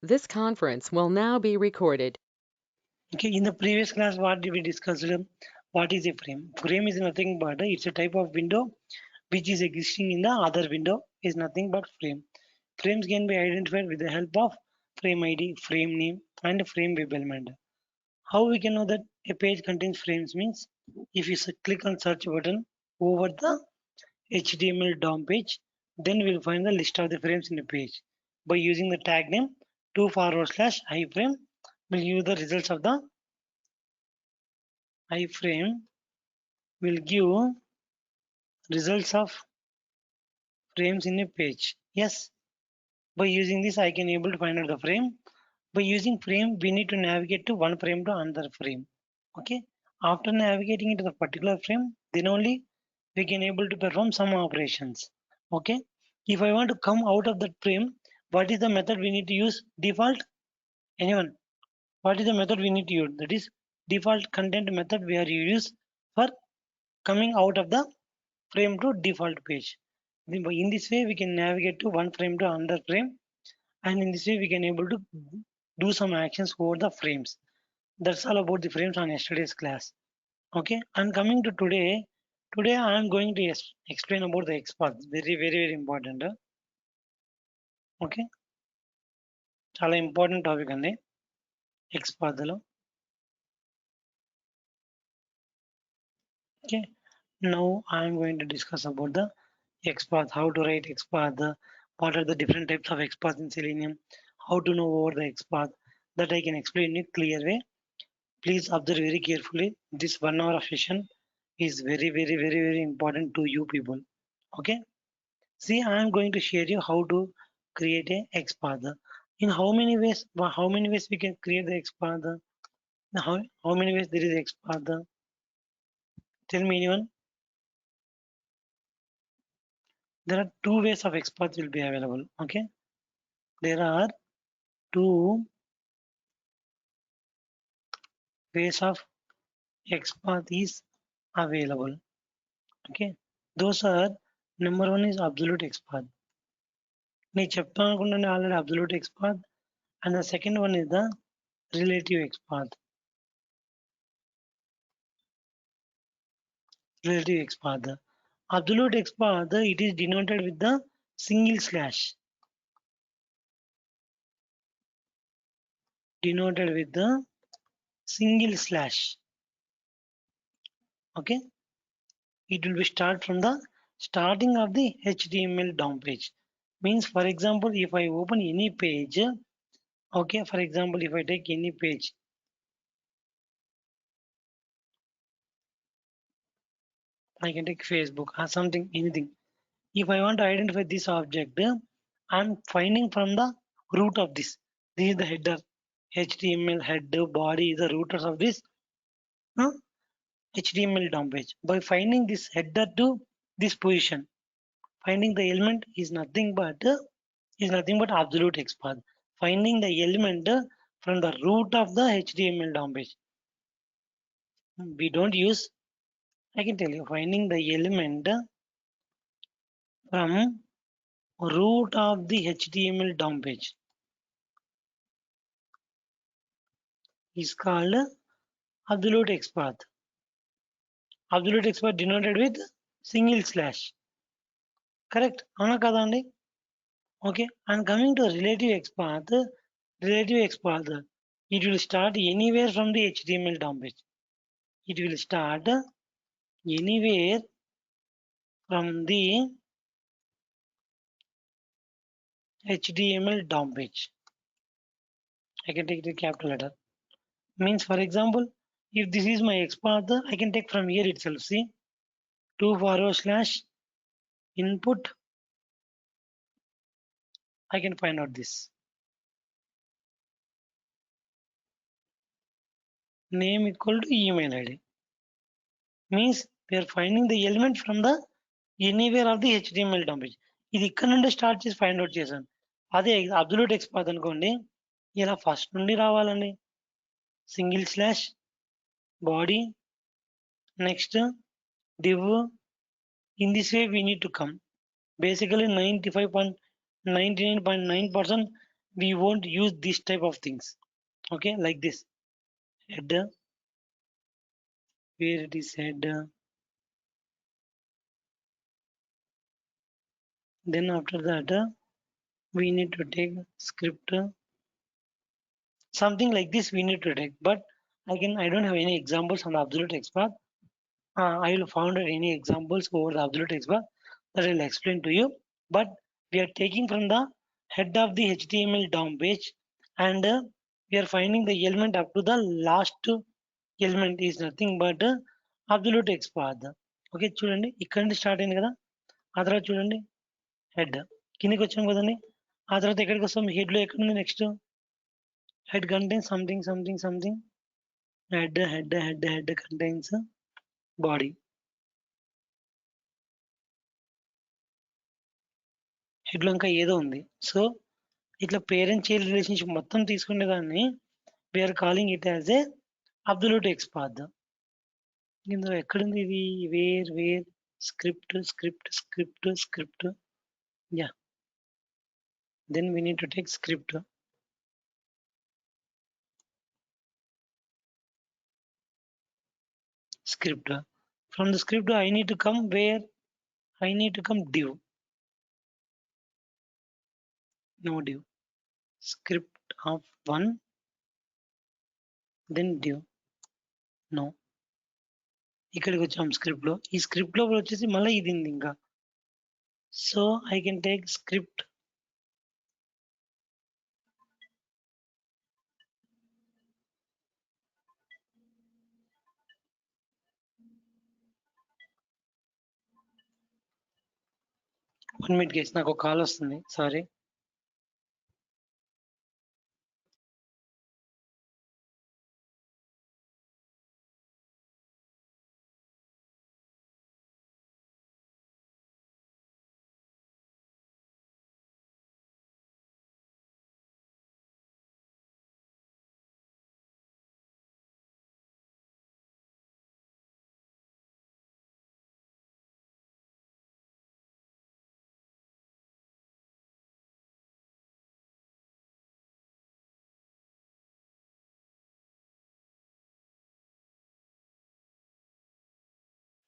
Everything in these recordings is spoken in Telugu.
This conference will now be recorded. Okay, in the previous class, what did we discuss? What is a frame? Frame is nothing but it's a type of window which is existing in the other window is nothing but frame. Frames can be identified with the help of frame ID, frame name, and frame web element. How we can know that a page contains frames means if you click on search button over the HTML DOM page, then we'll find the list of the frames in the page. By using the tag name 2/iframe, we'll use the results of the iframe will give results of frames in a page. Yes, by using this I can able to find out the frame. By using frame we need to navigate to one frame to another frame. Okay, after navigating into the particular frame, then only we can able to perform some operations. Okay, if I want to come out of that frame, what is the method we need to use? Default? Anyone? What is the method we need to use? That is default content method we are use for coming out of the frame to default page. In this way, we can navigate to one frame to another frame, and in this way, we can able to do some actions over the frames. That's all about the frames on yesterday's class. Okay, and coming to today, today I am going to explain about the XPath. Very important. Okay, చాలా ఇంపార్టెంట్ టాపిక్ అండి XPath లో. Okay, now I am going to discuss about the XPath, how to write XPath, what are the different types of XPath in Selenium, how to know over the XPath, that I can explain in a clear way. Please observe very carefully. This 1 hour of session is very important to you people. Okay. See, I am going to share you how to create a XPath. In how many ways? How many ways we can create the XPath? How many ways there is XPath? Tell me anyone. There are two ways of XPath will be available. Okay. There are two ways of XPath is available. Okay. Those are number one is absolute XPath. నేను చెప్తాను అనుకుంటున్నాను already absolute XPath, and the second one is the relative XPath. Relative XPath. Absolute XPath, it is denoted with the single slash. Denoted with the single slash. Okay. It will be start from the starting of the HTML DOM page. Means, for example, if I open any page, okay, for example, if I take any page, I can take Facebook or something, anything. If I want to identify this object, I'm finding from the root of this. This is the header. HTML header body is the rooters of this HTML DOM page. By finding this header to this position, finding the element is nothing but absolute XPath. Finding the element from the root of the HTML DOM page. We don't use. I can tell you, finding the element from root of the HTML DOM page is called absolute XPath. Absolute XPath denoted with single slash. Correct? Avuna kada andi? Okay. And coming to relative XPath, it will start anywhere from the HTML DOM page. It will start anywhere from the HTML DOM page. I can take the capital letter. Means, for example, if this is my XPath, I can take from here itself. See, 2/input. I can find out this. Name equal to email ID. Means we are finding the element from the anywhere of the HTML DOM page. ఇది ఇక్కడ నుండి స్టార్ట్ చేసి ఫైండ్ అవుట్ చేశాను. అదే అబ్సల్యూట్ XPath అనుకోండి, ఇలా ఫస్ట్ నుండి రావాలండి. Single slash body, next div. In this way we need to come. Basically 99.9% we won't use this type of things. Okay, like this header, where it is header. Then after that, we need to take script, something like this we need to take. But again, I don't have any examples on the Absolute XPath. I will find any examples over the Absolute XPath that I will explain to you. But we are taking from the head of the HTML DOM page, and we are finding the element up to the last element is nothing but Absolute XPath. Okay చూడండి ఇక్కడ నుండి స్టార్ట్ అయింది కదా, ఆ తర్వాత చూడండి హెడ్ కిందికి వచ్చాం కదండి, ఆ తర్వాత ఎక్కడికి వస్తాం, హెడ్ లో ఎక్కడ ఉంది next head contains something. Head contains body. Head లో ఇంకా ఏదో ఉంది. సో ఇట్లా పేరెంట్ చైల్డ్ రిలేషన్షిప్ మొత్తం తీసుకునే దాన్ని we're calling it as a absolute XPath. ఇందులో ఎక్కడుంది ఇది, where script. Yeah, then we need to take script. From the script I need to come where, I need to come div. No div. Script of one, then div. No. ఇక్కడికి వచ్చాం స్క్రిప్ట్ లో. ఈ స్క్రిప్ట్ లో వచ్చేసి మళ్ళీ ఇది ఉంది ఇంకా. So I can take script. One minute guys, నాకు ఒక కాల్ వస్తుంది, sorry.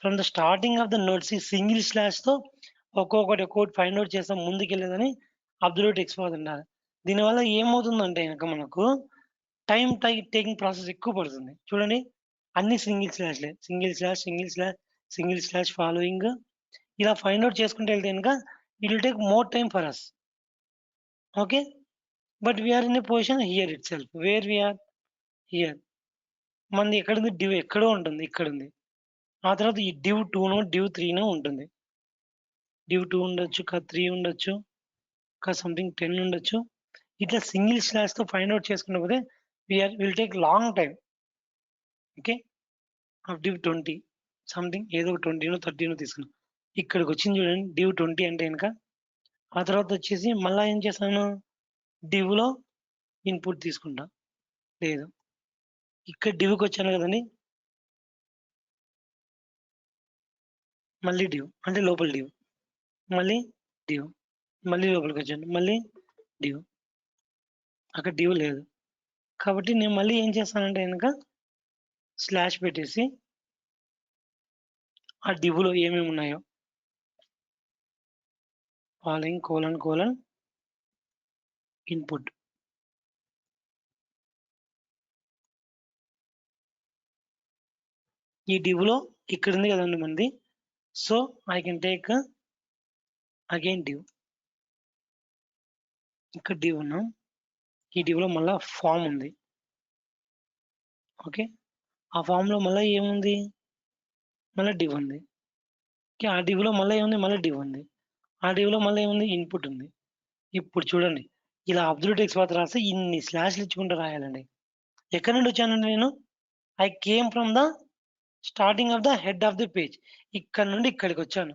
From the starting of the notes ఈ సింగిల్ స్లాష్ తో ఒక్కొక్కటి ఫైండ్ అవుట్ చేస్తాం ముందుకెళ్ళేదని అబ్సల్యూట్ XPath ఉండాలి. దీనివల్ల ఏమవుతుందంటే కనుక మనకు టైం టేకింగ్ ప్రాసెస్ ఎక్కువ పడుతుంది. చూడండి అన్ని సింగిల్ స్లాష్ ఫాలోయింగ్ ఇలా ఫైండ్ అవుట్ చేసుకుంటే వెళ్తే కనుక it will take more time for us. Okay, but we're in a position here itself, where we're here. మనది ఎక్కడుంది, డివ్ ఎక్కడో ఉంటుంది, ఇక్కడ ఉంది. ఆ తర్వాత ఈ div 2 div 3 ఉంటుంది. div 2 ఉండొచ్చు, 3 ఉండొచ్చు, సంథింగ్ 10 ఉండొచ్చు. ఇట్లా సింగిల్ స్లాష్ తో ఫైండ్ అవుట్ చేసుకున్న పోతే will take long time. Okay, of div 20 something ఏదో 20 30 తీసుకున్నాం. ఇక్కడికి వచ్చింది చూడండి div 20 అంటే కనుక. ఆ తర్వాత వచ్చేసి మళ్ళీ ఏం చేస్తాను, div లో ఇన్పుట్ తీసుకుంటా. లేదు, ఇక్కడ divకి వచ్చాను కదండి, మళ్ళీ div అంటే లోపల div, మళ్ళీ div, మళ్ళీ లోపలికి వచ్చాను, మళ్ళీ div. అక్కడ div లేదు కాబట్టి నేను మళ్ళీ ఏం చేస్తానంటే కనుక స్లాష్ పెట్టేసి ఆ div లో ఏమేమి ఉన్నాయో ఫాలోయింగ్ కోలన్ ఇన్పుట్. ఈ div లో ఇక్కడ ఉంది కదండి మనది. So I can take again div. ఇక్కడ div ఉన్నాం, ఈ div లో మళ్ళా ఫామ్ ఉంది. ఓకే, ఆ ఫామ్ లో మళ్ళీ ఏముంది, మళ్ళీ div ఉంది. ఓకే, ఆ div లో మళ్ళీ ఏముంది, మళ్ళీ div ఉంది. ఆ div లో మళ్ళీ ఏముంది, ఇన్పుట్ ఉంది. ఇప్పుడు చూడండి ఇలా అబ్సల్యూట్ XPath రాస్తే ఇన్ని స్లాష్లు ఇచ్చుకుంటూ రాయాలండి. ఎక్కడి నుండి వచ్చానండి నేను, I came from the starting of the head of the page. ఇక్కడ నుండి ఇక్కడికి వచ్చాను.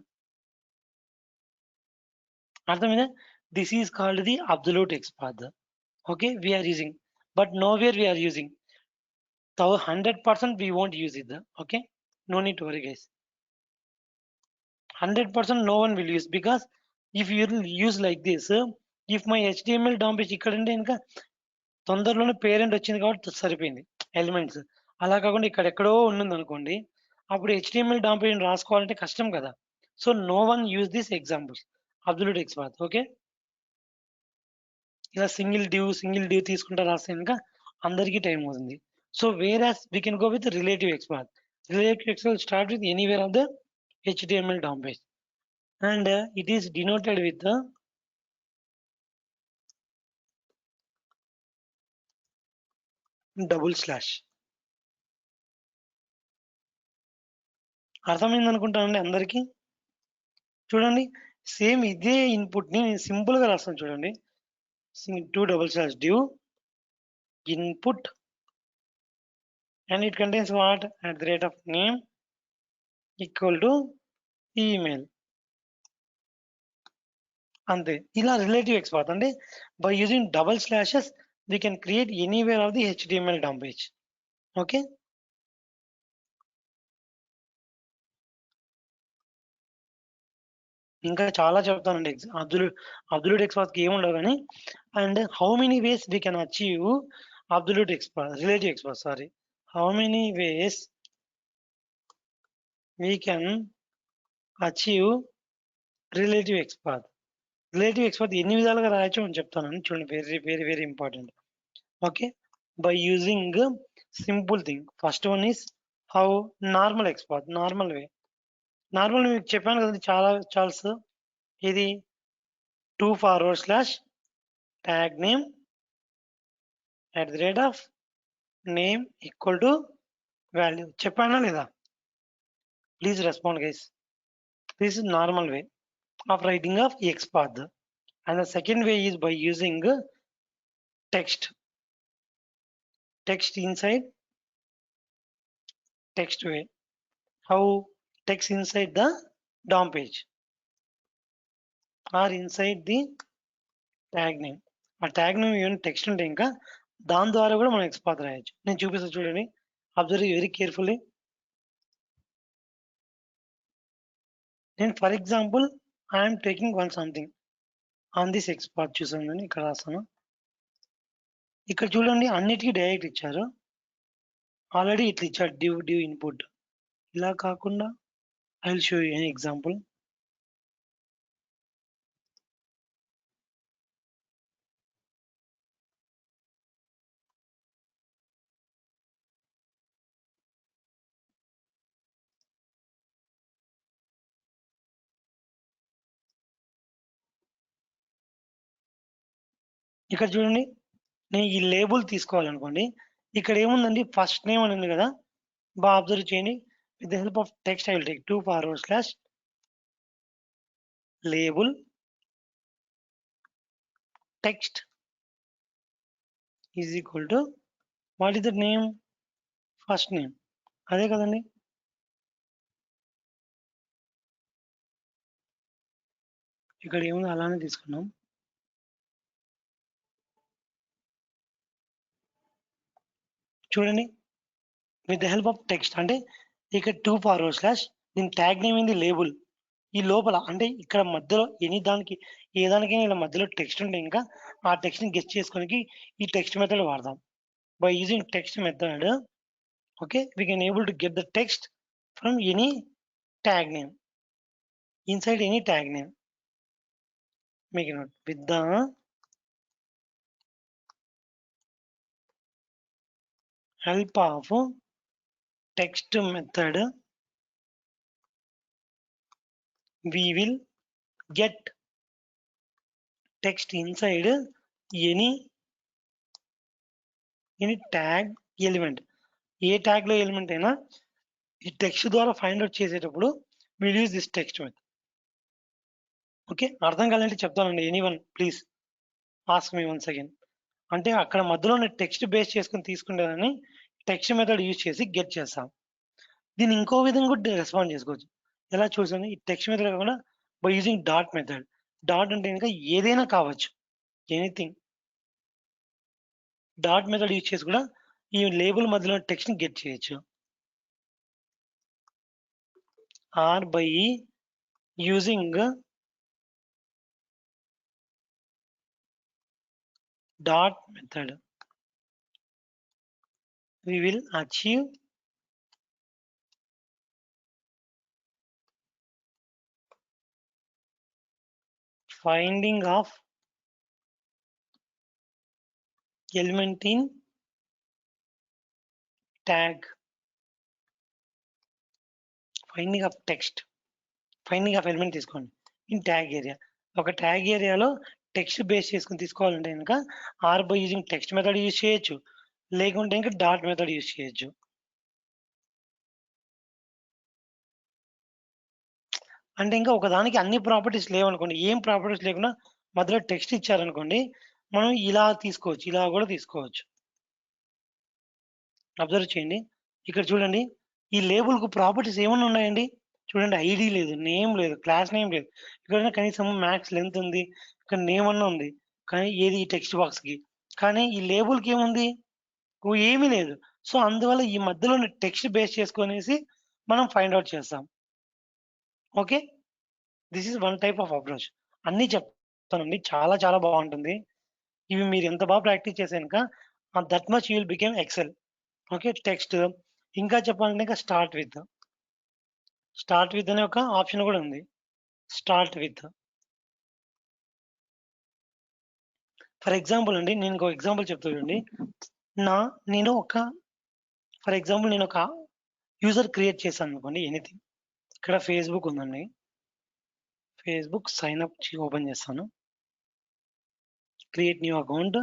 అర్థమైందా? This is called the absolute XPath. Okay, we're using, but no where we're using 100%. we won't use it. Okay, no need to worry guys. 100% no one will use, because if you will use like this, if my HTML DOM page ఇక్కడంటే ఇంకా తొందరలోనే పేరెంట్ వచ్చింది కాబట్టి సరిపోయింది ఎలిమెంట్స్. అలా కాకుండా ఇక్కడెక్కడో ఉండిందనుకోండి, అప్పుడు హెచ్టిఎంఎల్ డామ్ పేజ్‌ని రాసుకోవాలంటే కష్టం కదా! So, no one use this examples. Absolute XPath. Okay. ఇలా సింగిల్ డివ్ తీసుకుంటా రాస్తే గనుక అందరికీ టైం అవుతుంది. So, whereas we can go with relative XPath. Relative XPath start with anywhere of the HTML DOM page. And it is denoted with double slash. అర్థమైందనుకుంటానండి అందరికీ. చూడండి సేమ్ ఇదే ఇన్‌పుట్‌ని నేను సింపుల్‌గా రాస్తాను చూడండి. 2 double slash div input and it contains what? At the rate of name equal to email. అంతే. ఇలా రిలేటివ్ ఎక్స్‌పాత్ అంటే by using double slashes we can create anywhere of the HTML DOM page. Okay. ఇంకా చాలా చెప్తానండి. అబ్సల్యూట్ ఎక్స్‌పాత్‌కి ఏముండవు గానీ and how many ways we can achieve absolute XPath relative XPath sorry. How many ways we can achieve relative XPath. Relative XPath ఎన్ని విధాలుగా రాయొచ్చో నేను చెప్తానండి. చూడండి very important. Okay. By using simple thing. First one is how normal XPath. Normal మీకు చెప్పాను కదండీ చార్ల్స్. ఇది 2 forward slash tag name at the rate of name equal to value. చెప్పానా లేదా? Please respond guys. This is normal way of writing of XPath. And the second way is by using text. Text inside text way. How text inside the DOM page or inside the tag name. ఆ ట్యాగ్ నేమ్ ఏమైనా టెక్స్ట్ ఉంటే ఇంకా దాని ద్వారా కూడా మనం ఎక్స్పాత్ రాయొచ్చు. నేను చూపిస్తాను చూడండి. Observe very carefully. నేను for example I'm taking one something on this XPath చూసాను ఇక్కడ రాస్తాను. ఇక్కడ చూడండి అన్నిటికీ డైరెక్ట్ ఇచ్చారు. ఆల్రెడీ ఇట్లా ఇచ్చాడు div ఇన్పుట్. ఇలా కాకుండా I will show you an example. ఇక్కడ చూడండి నేను ఈ లేబుల్ తీసుకోవాలనుకోండి. ఇక్కడ ఏముందండి ఫస్ట్ నేమ్ అని ఉంది కదా! బాగా అబ్జర్వ్ చేయండి. With the help of text I will take 2 forward slash label text is equal to what is the name? First name. అదే కదండి. ఇక్కడ ఏముంది అలానే తీసుకున్నాం. చూడండి with the help of text అంటే ఇక్కడ 2 ఫార్వర్డ్ స్లాష్ దీని ట్యాగ్ నేమ్ ఏంది లేబుల్. ఈ లోపల అంటే ఇక్కడ మధ్యలో ఏ దానికైనా ఇలా మధ్యలో టెక్స్ట్ ఉంటే ఇంకా ఆ టెక్స్ట్‌ని గెస్ చేసుకోనికి ఈ టెక్స్ట్ మెథడ్ వాడదాం. By using text method okay, we can able to get the text from any tag name inside any tag name. Make a note with the help of text method we will get text inside any tag element. A tag లో ఎలిమెంట్ అయినా ఈ టెక్స్ట్ ద్వారా ఫైండ్ అవుట్ చేసేటప్పుడు will use this text method. Okay. అర్థం కావాలంటే చెప్తానండి. Anyone please ask me once again. అంటే అక్కడ మధ్యలో ఉన్న టెక్స్ట్ బేస్ చేసుకొని తీసుకునేదాన్ని టెక్స్ట్ మెథడ్ యూజ్ చేసి గెట్ చేస్తాం. దీన్ని ఇంకో విధంగా కూడా రెస్పాండ్ చేసుకోవచ్చు. ఎలా చూసాను ఈ టెక్స్ట్ మెథడ్ కాకుండా by using dot method. Dot అంటే ఇంకా ఏదైనా కావచ్చు. ఎనీథింగ్. డాట్ మెథడ్ యూజ్ చేసి కూడా ఈ లేబుల్ మధ్యలో టెక్స్ట్‌ని గెట్ చేయొచ్చు. Or by using dot method. We will achieve finding of element in tag, finding of text, finding of element తీసుకోండి ఇన్ ట్యాగ్ ఏరియా. ఒక ట్యాగ్ ఏరియాలో టెక్స్ట్ బేస్ చేసుకుని తీసుకోవాలంటే కనుక or by using text method use చేయొచ్చు, లేకుంటే ఇంకా డాట్ మెథడ్ యూజ్ చేయొచ్చు. అంటే ఇంకా ఒకదానికి అన్ని ప్రాపర్టీస్ లేవనుకోండి, ఏం ప్రాపర్టీస్ లేకుండా మధ్యలో టెక్స్ట్ ఇచ్చారనుకోండి, మనం ఇలా తీసుకోవచ్చు, ఇలా కూడా తీసుకోవచ్చు. అబ్జర్వ్ చేయండి, ఇక్కడ చూడండి ఈ లేబుల్కు ప్రాపర్టీస్ ఏమన్నా ఉన్నాయండి? చూడండి, ఐడి లేదు, నేమ్ లేదు, క్లాస్ నేమ్ లేదు, ఇక్కడ కనీసం మ్యాక్స్ లెంత్ ఉంది, ఇక్కడ నేమ్ అన్న ఉంది, కానీ ఏది ఈ టెక్స్ట్ బాక్స్కి, కానీ ఈ లేబుల్కి ఏముంది? ఏమీ లేదు. సో అందువల్ల ఈ మధ్యలో టెక్స్ట్ బేస్ చేసుకునేసి మనం ఫైండ్ అవుట్ చేస్తాం. Okay, this is one type of approach. అన్నీ చెప్తానండి, చాలా చాలా బాగుంటుంది. ఇవి మీరు ఎంత బాగా ప్రాక్టీస్ చేసాక that much you will become excel. Okay, text ఇంకా చెప్పాలంటే ఇంకా స్టార్ట్ విత్ అనే ఒక ఆప్షన్ కూడా ఉంది. స్టార్ట్ విత్, ఫర్ ఎగ్జాంపుల్ అండి, నేను ఒక ఎగ్జాంపుల్ చెప్తా చూడండి. నేను ఒక యూజర్ క్రియేట్ చేశాను అనుకోండి, ఎనీథింగ్. ఇక్కడ ఫేస్బుక్ ఉందండి, ఫేస్బుక్ సైన్ అప్ ఓపెన్ చేస్తాను, క్రియేట్ న్యూ అకౌంట్.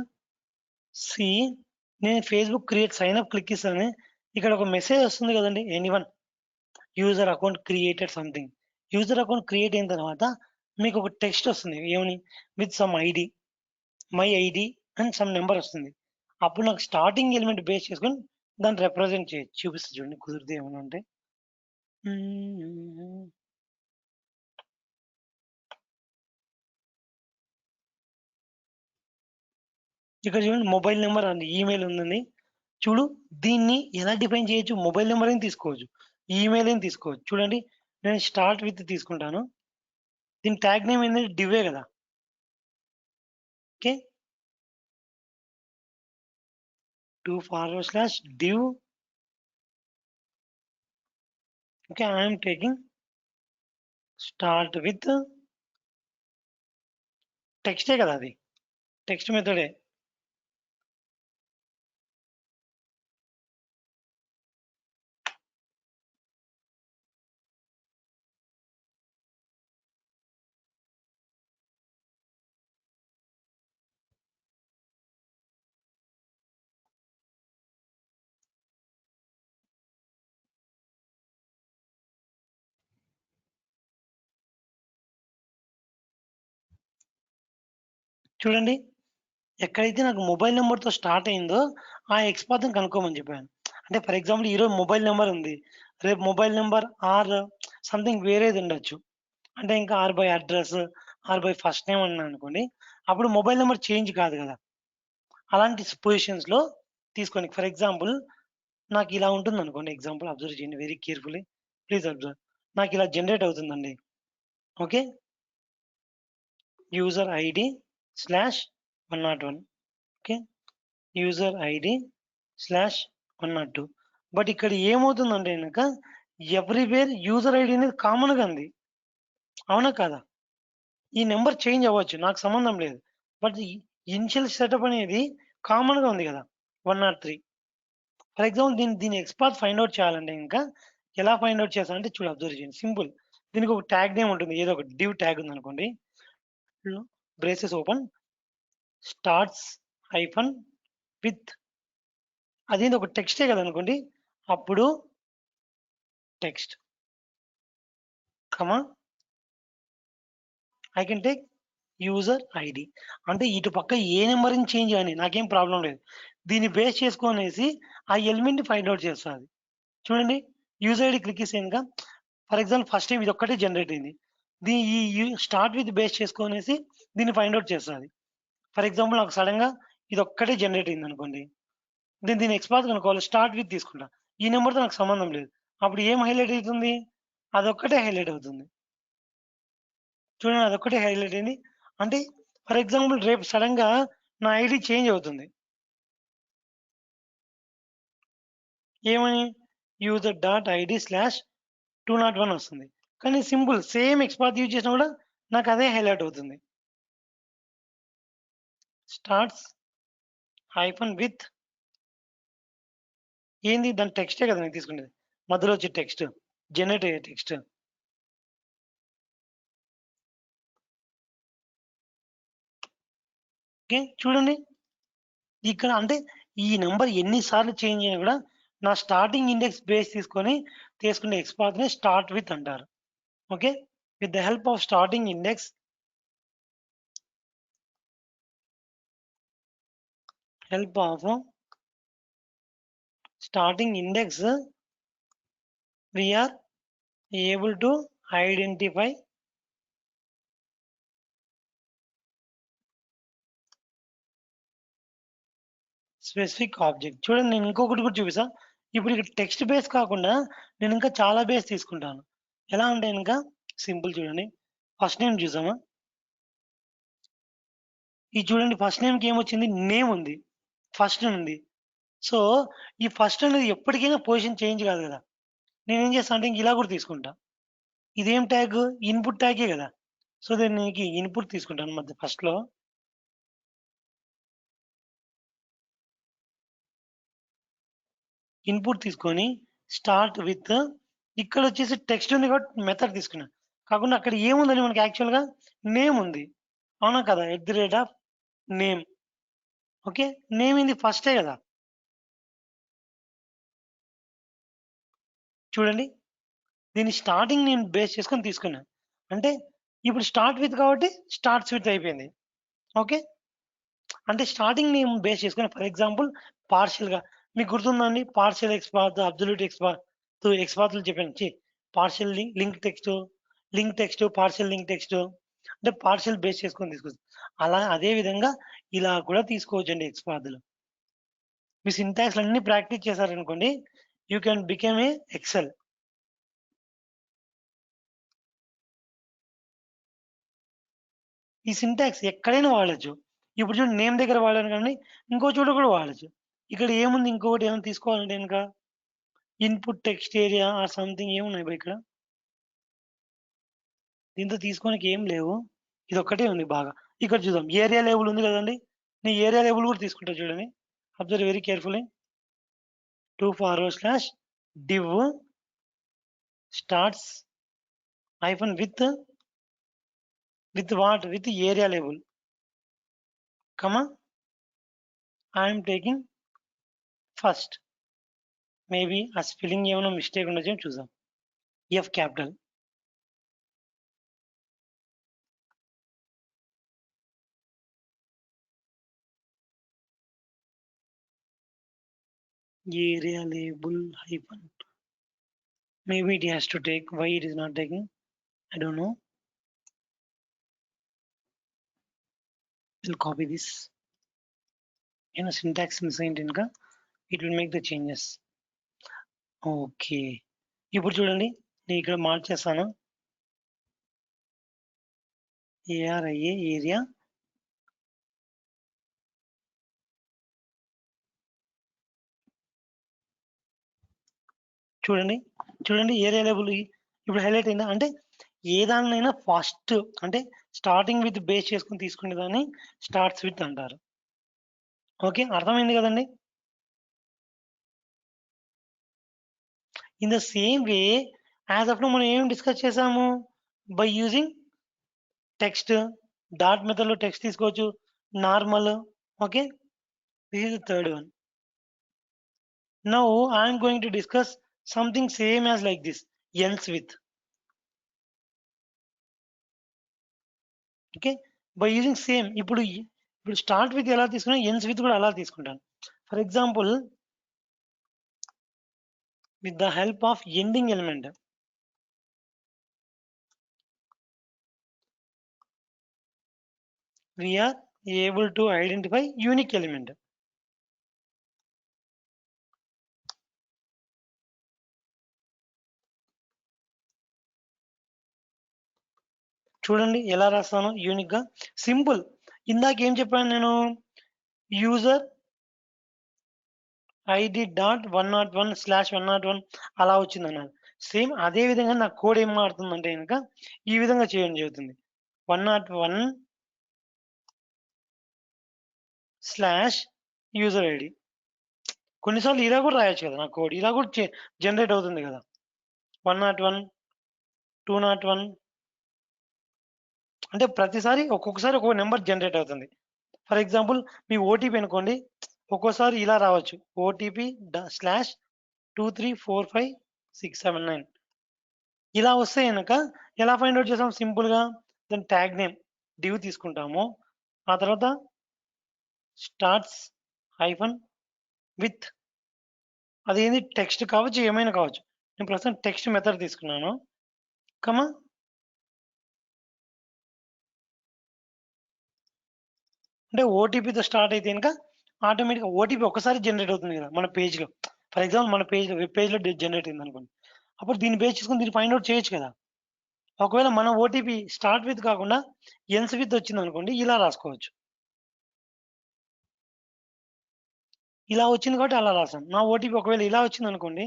సి, నేను Facebook create sign up click ఇస్తాను, ఇక్కడ ఒక మెసేజ్ వస్తుంది కదండి, anyone user account created something. User account create అయిన తర్వాత మీకు ఒక టెక్స్ట్ వస్తుంది, ఏమని? With some ID, my ID and some number వస్తుంది. అప్పుడు నాకు స్టార్టింగ్ ఎలిమెంట్ బేస్ చేసుకొని దాన్ని రిప్రజెంట్ చేయొచ్చు. చూపిస్తుంది చూడండి, కుదిరితే ఏమన్నా అంటే ఇక్కడ చూడండి, మొబైల్ నెంబర్ అండి, ఈమెయిల్ ఉందండి. చూడు, దీన్ని ఎలా డిఫైన్ చేయొచ్చు? మొబైల్ నెంబర్ అని తీసుకోవచ్చు, ఈమెయిల్ అని తీసుకోవచ్చు. చూడండి, నేను స్టార్ట్ విత్ తీసుకుంటాను, దీని ట్యాగ్ నేమ్ ఏంటంటే డివే కదా. Okay, /div. Okay, I am taking start with టెక్స్టే కదా, అది టెక్స్ట్ మెథడే. చూడండి, ఎక్కడైతే నాకు మొబైల్ నెంబర్తో స్టార్ట్ అయిందో ఆ ఎక్స్పాత్ని కనుక్కోమని చెప్పాను. అంటే ఫర్ ఎగ్జాంపుల్ ఈరోజు మొబైల్ నెంబర్ ఉంది, రేపు మొబైల్ నెంబర్ ఆర్ సంథింగ్ వేరేది ఉండొచ్చు. అంటే ఇంకా or by address, or by first name అన్నా అనుకోండి, అప్పుడు మొబైల్ నెంబర్ చేంజ్ కాదు కదా. అలాంటి పొజిషన్స్లో తీసుకోండి. ఫర్ ఎగ్జాంపుల్ నాకు ఇలా ఉంటుంది అనుకోండి, ఎగ్జాంపుల్ అబ్జర్వ్ చేయండి వెరీ కేర్ఫుల్లీ, ప్లీజ్ అబ్జర్వ్. నాకు ఇలా జనరేట్ అవుతుందండి. Okay, user ID /101. Okay, user ID /102. But ఇక్కడ ఏమవుతుందంటే కనుక ఎవ్రీవేర్ యూజర్ ఐడి అనేది కామన్గా ఉంది, అవునా కాదా? ఈ నెంబర్ చేంజ్ అవ్వచ్చు, నాకు సంబంధం లేదు, బట్ ఇనిషియల్ సెటప్ అనేది కామన్గా ఉంది కదా, 103. ఫర్ ఎగ్జాంపుల్ దీని ఎక్స్పాత్ ఫైండ్ అవుట్ చేయాలంటే ఇంకా ఎలా ఫైండ్ అవుట్ చేస్తానంటే చూడు, అబ్జర్వ్ చేయండి, సింపుల్. దీనికి ఒక ట్యాగ్ నేమ్ ఉంటుంది, ఏదో ఒక డివ్ ట్యాగ్ ఉంది అనుకోండి, braces open, starts hyphen with, అదేంటి ఒక టెక్స్టే కదా అనుకోండి, అప్పుడు text comma I can take user ID. అంటే ఇటు పక్క ఏ నెంబర్ని చేంజ్ కానీ నాకేం ప్రాబ్లం లేదు, దీన్ని బేస్ చేసుకునేసి ఆ ఎలిమెంట్ని ఫైండ్ అవుట్ చేస్తుంది. చూడండి, యూజర్ ఐడి క్లిక్ చేసాక ఫర్ ఎగ్జాంపుల్ ఫస్ట్ టైం ఇది ఒక్కటే జనరేట్ అయింది, ఈ స్టార్ట్ విత్ బేస్ చేసుకునేసి దీన్ని ఫైండ్ అవుట్ చేస్తుంది. ఫర్ ఎగ్జాంపుల్ నాకు సడన్గా ఇది ఒక్కటే జనరేట్ అయింది అనుకోండి, దీని ఎక్స్పాత్ కనుక్కోవాలి, స్టార్ట్ విత్ తీసుకుంటా, ఈ నెంబర్తో నాకు సంబంధం లేదు, అప్పుడు ఏం హైలైట్ అవుతుంది? అదొక్కటే హైలైట్ అవుతుంది. చూడండి, అదొక్కటే హైలైట్ అయింది. అంటే ఫర్ ఎగ్జాంపుల్ రేపు సడన్గా నా ఐడి చేంజ్ అవుతుంది. ఏమని యూజర్ డాట్ ఐడి స్లాష్ 201 వస్తుంది. కానీ సింపుల్ సేమ్ ఎక్స్పాత్ యూజ్ చేసినా కూడా నాకు అదే హైలైట్ అవుతుంది. స్టార్ట్స్ హైఫన్ విత్ ఏంది దాని టెక్స్టే కదా నేను తీసుకునేది. మధ్యలో వచ్చే టెక్స్ట్ జనరేట్ అయ్యే టెక్స్ట్. ఓకే చూడండి ఇక్కడ అంటే ఈ నెంబర్ ఎన్నిసార్లు చేంజ్ అయినా కూడా నా స్టార్టింగ్ ఇండెక్స్ బేస్ తీసుకునే ఎక్స్పాత్ ని స్టార్ట్ విత్ అంటారు. Okay with the help of starting index we are able to identify specific object. చూడండి నేను ఇంకొకటి కూడా చూపిస్తా. ఇప్పుడు ఇక్కడ టెక్స్ట్ బేస్ కాకుండా నేను ఇంకా చాలా బేస్ తీసుకుంటాను. ఎలా అంటే ఇంకా సింపుల్ చూడండి. ఫస్ట్ నేమ్ చూసామా? ఈ చూడండి ఫస్ట్ నేమ్‌కి ఏమొచ్చింది? నేమ్ ఉంది. ఫస్ట్ ఉంది. సో, ఈ ఫస్ట్ అనేది ఎప్పటికైనా పొజిషన్ చేంజ్ కాదు కదా! నేనేం చేస్తా అంటే ఇంక ఇలా కూడా తీసుకుంటా. ఇదేం ట్యాగ్? ఇన్‌పుట్ ట్యాగే కదా! సో, దీనికి ఇన్‌పుట్ తీసుకుంటాను ఫస్ట్‌లో. ఇన్‌పుట్ తీసుకొని స్టార్ట్ విత్ ఇక్కడొచ్చేసి టెక్స్ట్ ఉంది కాబట్టి మెథడ్ తీసుకున్నా. కాకుండా అక్కడ ఏముందండి మనకి యాక్చువల్‌గా నేమ్ ఉంది. అవునా కదా? నేమ్. ఓకే. నేమ్ ఏంది ఫస్టే కదా! చూడండి. దీన్ని స్టార్టింగ్ నేను బేస్ చేసుకొని తీసుకున్నా. అంటే ఇప్పుడు స్టార్ట్ విత్ కాబట్టి స్టార్ట్స్ విత్ అయిపోయింది. ఓకే. అంటే స్టార్టింగ్ నేమ్ బేస్ చేసుకొని ఫర్ ఎగ్జాంపుల్ పార్షియల్‌గా మీకు గుర్తుందా అండి? పార్షియల్ ఎక్స్‌పాత్, అబ్సొల్యూట్ ఎక్స్‌పాత్, ఎక్స్‌పాత్‌లు చెప్పాను. Partial link text, partial link text అంటే పార్షియల్ బేస్ చేసుకొని తీసుకోవచ్చు. అదే విధంగా ఇలా కూడా తీసుకోవచ్చండి ఎక్స్‌పాత్‌లు. మీ సింటాక్స్‌లు అన్నీ ప్రాక్టీస్ చేశారనుకోండి you can become a excel. ఈ సింటాక్స్ ఎక్కడైనా వాడొచ్చు. ఇప్పుడు చూడండి నేమ్ దగ్గర వాడాను కానీ ఇంకో చోట కూడా వాడొచ్చు. ఇక్కడ ఏముంది ఇంకొకటి ఏమైనా తీసుకోవాలంటే గనక input text area or something ఏమున్నాయి ఇక్కడ? దీంతో తీసుకోనికి ఏం లేవు. ఇదొక్కటే ఉంది బాగా. ఇక్కడ చూద్దాం ఏరియా లేబుల్ ఉంది కదండీ! నేను ఏరియా లేబుల్ కూడా తీసుకుంటా చూడండి. Observe very carefully. /div starts hyphen with what? With area label, comma, I am taking first. Maybe a spelling ఏమైనా మిస్టేక్ ఉండొచ్చు చూద్దాం. F capital. Area label hyphen. Maybe it has to take. Why it is not taking? I don't know. We'll copy this. Syntax missing ఇంకా it will make the changes. Okay. ఇప్పుడు చూడండి నేను ఇక్కడ మార్చేస్తాను. ARIA ఏరియా చూడండి ఏరియా లేబుల్ ఇప్పుడు హైలైట్ అయిందా? అంటే ఏ దాన్నైనా ఫస్ట్ అంటే స్టార్టింగ్ విత్ బేస్ చేసుకొని తీసుకునే దాన్ని స్టార్ట్స్ విత్ అంటారు. ఓకే అర్థమైంది కదండి? In the same way as of now మనం ఏం డిస్కస్ చేసాము? By using text dot method లో టెక్స్ట్ తీసుకోవచ్చు. Normal. Okay this is the third one. Now I'm going to discuss something same as like this ఎన్స్ with. Okay by using same ఇప్పుడు స్టార్ట్ విత్ ఎలా తీసుకున్నా ఎన్స్ విత్ కూడా అలా తీసుకుంటాను. For example with the help of ending element we are able to identify unique element. చూడండి ఎలా రాస్తాను యూనిక్ గా సింపుల్. ఇందాక ఏం చెప్పాను నేను? యూజర్ ఐడి డాట్ 101/101 అలా వచ్చిందన్నారు. సేమ్ అదే విధంగా నా కోడ్ ఏం మారుతుందంటే గనక ఈ విధంగా చేయడం జరుగుతుంది. 101/యూజర్ ఐడి. కొన్నిసార్లు ఇలా కూడా రాయొచ్చు కదా! నా కోడ్ ఇలా కూడా జనరేట్ అవుతుంది కదా! 101, 201 అంటే ప్రతిసారి ఒక్కొక్కసారి ఒక్కొక్క నంబర్ జనరేట్ అవుతుంది. ఫర్ ఎగ్జాంపుల్ మీ ఓటీపీ అనుకోండి. ఒక్కోసారి ఇలా రావచ్చు. ఓటీపీ /2345679 ఇలా వస్తే గనక ఎలా ఫైండ్ ఔట్ చేసాం సింపుల్‌గా దాని ట్యాగ్ నేమ్ డివ్ తీసుకుంటాము. ఆ తర్వాత స్టార్ట్స్ హైఫన్ విత్ అదేంది టెక్స్ట్ కావచ్చు, ఏమైనా కావచ్చు. నేను ప్రస్తుతం టెక్స్ట్ మెథడ్ తీసుకున్నాను. కామా అంటే ఓటీపీతో స్టార్ట్ అయితే గనక ఆటోమేటిక్‌గా ఓటీపీ ఒక్కసారి జనరేట్ అవుతుంది కదా! మన పేజ్‌లో. ఫర్ ఎగ్జాంపుల్ మన వెబ్ పేజ్‌లో జనరేట్ అయిందనుకోండి. అప్పుడు దీన్ని బేస్ చేసుకొని దీన్ని ఫైండ్ ఔట్ చేయొచ్చు కదా! ఒకవేళ మన ఓటీపీ స్టార్ట్ విత్ కాకుండా ఎండ్స్ విత్ వచ్చిందనుకోండి ఇలా రాసుకోవచ్చు. ఇలా వచ్చింది కాబట్టి అలా రాసాం. నా ఓటీపీ ఒకవేళ ఇలా వచ్చిందనుకోండి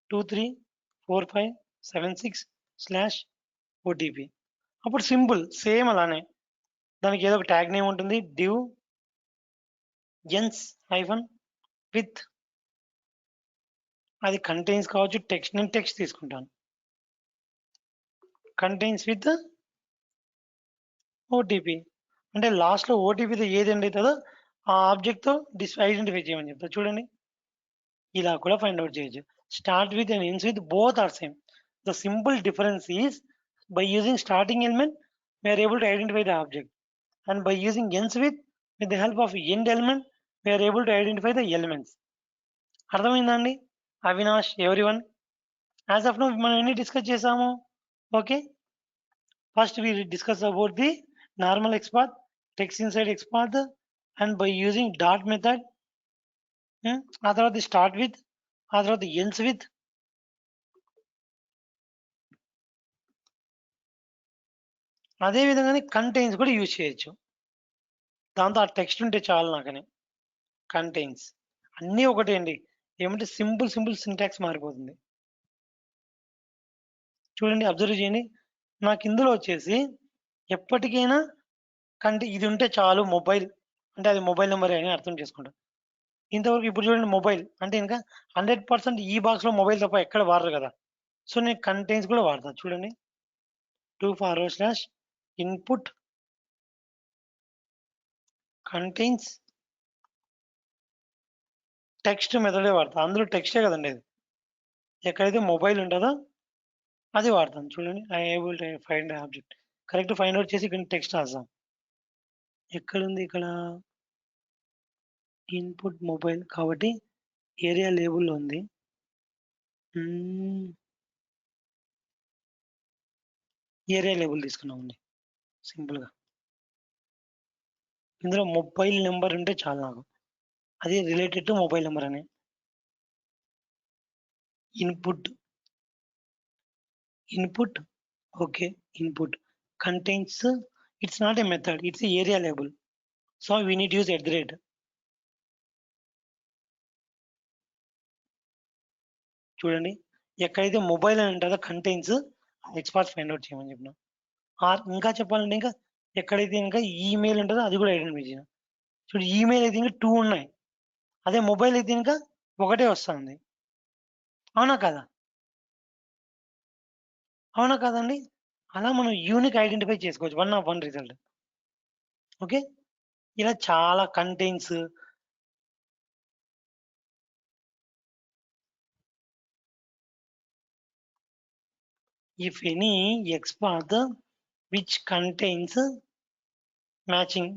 234576/ఓటీపీ. అప్పుడు సింపుల్ సేమ్ అలానే. దానికి ఏదో ఒక ట్యాగ్ నేమ్ ఉంటుంది. డివ్ జెన్స్ హైఫన్ విత్ అది కంటైన్స్ కావచ్చు టెక్స్ట్ నేను టెక్స్ట్ తీసుకుంటాను. కంటైన్స్ విత్ ఓటీపీ అంటే లాస్ట్‌లో ఓటీపీతో ఏది ఎండ్ అయితదో ఆ ఆబ్జెక్ట్‌తో ఐడెంటిఫై చేయమని చెప్తా. చూడండి. ఇలా కూడా ఫైండ్ ఔట్ చేయొచ్చు. Start with and ends with both are same. The simple difference is by using starting element we are able to identify the object and by using ends with the help of end element we are able to identify the elements. అర్థమైందా అండి? Avinash everyone as of now మనం ఎన్ని డిస్కస్ చేసాము? Okay. First we discuss about the normal XPath, text inside XPath and by using dot method ఆ తర్వాత స్టార్ట్ విత్ ఆ తర్వాత ఎండ్స్ విత్ అదే విధంగానే కంటైన్స్ కూడా యూజ్ చేయొచ్చు. దాంతో ఆ టెక్స్ట్ ఉంటే చాలు నాకని. కంటైన్స్ అన్నీ ఒకటే అండి. ఏమంటే సింపుల్ సింటాక్స్ మారిపోతుంది. చూడండి అబ్జర్వ్ చేయండి. నాకు ఇందులో వచ్చేసి ఎప్పటికైనా ఇది ఉంటే చాలు మొబైల్ అంటే అది మొబైల్ నెంబరే అని అర్థం చేసుకుంటా. ఇంతవరకు ఇప్పుడు చూడండి మొబైల్ అంటే ఇంకా 100% ఈ బాక్స్‌లో మొబైల్ తప్ప ఎక్కడ వాడరు కదా! సో నేను కంటైన్స్ కూడా వాడతా. చూడండి. 2/input కంటైన్స్ టెక్స్ట్ మెథడే వాడతా. అందులో టెక్స్టే కదండీ అది. ఎక్కడైతే మొబైల్ ఉంటదో అది వాడతాను. చూడండి. I able to find object. Correct find out చేసి ఇక్కడ టెక్స్ట్ రాసాం. ఎక్కడుంది ఇక్కడ? ఇన్‌పుట్ మొబైల్ కాబట్టి ఏరియా లేబుల్‌లో ఉంది. ఏరియా లేబుల్ తీసుకున్నామండి సింపుల్‌గా. ఇందులో మొబైల్ నంబర్ ఉంటే చాలు నాకు. అది రిలేటెడ్ టు మొబైల్ నంబర్ అని. Input okay. Input contains it's not a method. It's a area label. So we need use @ చూడండి. ఎక్కడైతే మొబైల్ అని ఉంటదో కంటైన్స్ ఎక్స్‌పాత్ ఫైండ్ ఔట్ చేయమని చెప్పిన. ఇంకా చెప్పాలంటే ఇంకా ఎక్కడైతే ఇంకా ఈమెయిల్ ఉంటదో అది కూడా ఐడెంటిఫై చేయను. చూడు ఈమెయిల్ అయితే ఇంకా 2 ఉన్నాయి. అదే మొబైల్ అయితే ఇంకా ఒకటే వస్తుంది. అవునా కాదా? అవునా కాదండి? అలా మనం యూనిక్ ఐడెంటిఫై చేసుకోవచ్చు. 1/1 రిజల్ట్. ఓకే. ఇలా చాలా contains if any XPath which contains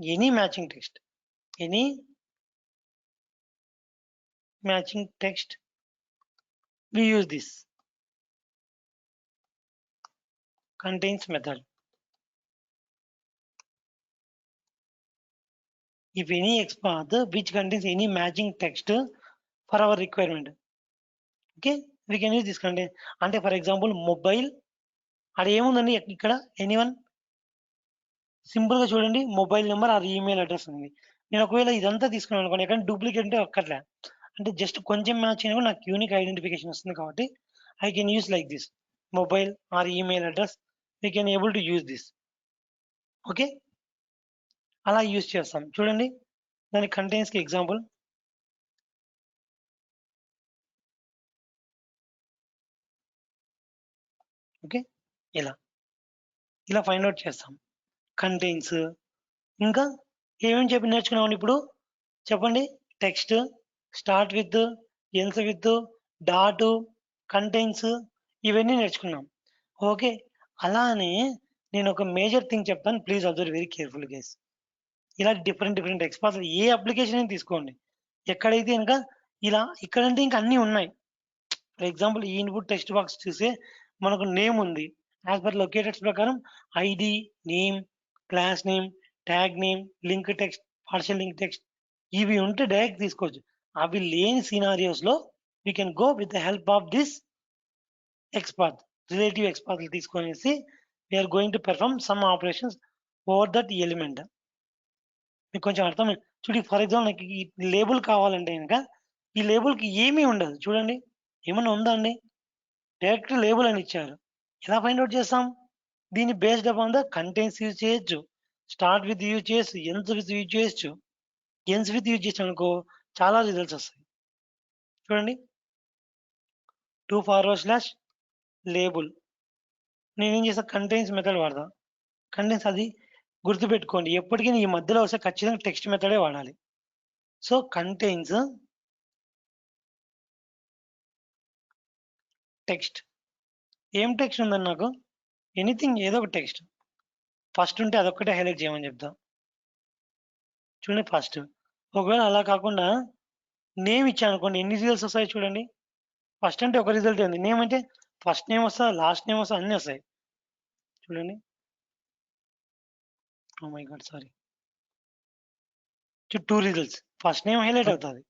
any matching text. Any matching text we use this contains method. If any XPath which contains any matching text for our requirement. Okay, we can use this contain. అంటే ఫర్ ఎగ్జాంపుల్ మొబైల్ అది ఏముందండి ఇక్కడ ఎనీవన్ సింపుల్‌గా చూడండి mobile number are email address ఉంది. నేను ఒకవేళ ఇదంతా తీసుకున్నాను అనుకోండి, ఎక్కడ డూప్లికేట్ అంటే అక్కర్లే. అంటే జస్ట్ కొంచెం మ్యాచ్ అయినా కూడా నాకు యూనిక్ ఐడెంటిఫికేషన్ వస్తుంది కాబట్టి I can use like this. Mobile are email address we can able to use this. Okay, అలా యూజ్ చేస్తాం. చూడండి దాని కంటెంట్స్కి ఎగ్జాంపుల్. ఓకే, ఇలా ఇలా ఫైండ్ అవుట్ చేస్తాం కంటెంట్స్. ఇంకా ఏమేమి చెప్పి నేర్చుకున్నామండి ఇప్పుడు చెప్పండి. Text, start with, ends with, dot, contents, ఇవన్నీ నేర్చుకున్నాం. ఓకే, అలానే నేను ఒక మేజర్ థింగ్ చెప్తాను, please observe very careful guys. ఇలా డిఫరెంట్ డిఫరెంట్ ఎక్స్పార్ట్స్ ఏ అప్లికేషన్ అయినా తీసుకోండి, ఎక్కడైతే ఇంకా ఇలా ఇక్కడంటే ఇంకా అన్నీ ఉన్నాయి. ఫర్ ఎగ్జాంపుల్ ఈ ఇన్పుట్ టెక్స్ట్ బాక్స్ చూస్తే మనకు నేమ్ ఉంది. యాజ్ పర్ లొకేటెడ్స్ ప్రకారం ID, name, class name, tag name, link text, partial link text, ఇవి ఉంటే డైరెక్ట్ తీసుకోవచ్చు. అవి లేని సినారియోస్లో we can go with the help of this XPath, relative XPath తీసుకొనేసి we're going to perform some operations over that element. మీకు కొంచెం అర్థమైంది చూడండి. ఫర్ ఎగ్జాంపుల్ నాకు ఈ లేబుల్ కావాలంటే కనుక ఈ లేబుల్కి ఏమీ ఉండదు. చూడండి ఏమన్నా ఉందా అండి? డైరెక్ట్ లేబుల్ అని ఇచ్చారు. ఎలా ఫైండ్ అవుట్ చేస్తాం? దీన్ని based upon the contents use చేయొచ్చు, స్టార్ట్ విత్ యూజ్ చేయొచ్చు, ఎండ్స్ విత్ యూజ్ చేయొచ్చు. ఎండ్స్ విత్ యూజ్ చేసాం అనుకో చాలా రిజల్ట్స్ వస్తాయి. చూడండి, టు ఫార్వర్డ్ స్లాష్ లేబుల్, నేనేం చేస్తా కంటెంట్స్ మెథడ్ వాడతా. కంటెంట్స్ అది గుర్తుపెట్టుకోండి, ఎప్పటికీ ఈ మధ్యలో వస్తే ఖచ్చితంగా టెక్స్ట్ మెథడే వాడాలి. సో కంటెంట్స్ టెక్స్ట్, ఏం టెక్స్ట్ ఉందని నాకు ఎనీథింగ్ ఏదో ఒక టెక్స్ట్ ఫస్ట్ ఉంటే అదొక్కటే హైలైట్ చేయమని చెప్తా. చూడండి ఫస్ట్, ఒకవేళ అలా కాకుండా నేమ్ ఇచ్చాను అనుకోండి ఎన్ని రిజల్ట్స్ వస్తాయి చూడండి. ఫస్ట్ అంటే ఒక రిజల్ట్ ఉంది, నేమ్ అంటే ఫస్ట్ నేమ్ వస్తా, లాస్ట్ నేమ్ వస్తా, అన్నీ వస్తాయి. చూడండి, oh my God sorry, two results, first name highlight అవుతుంది,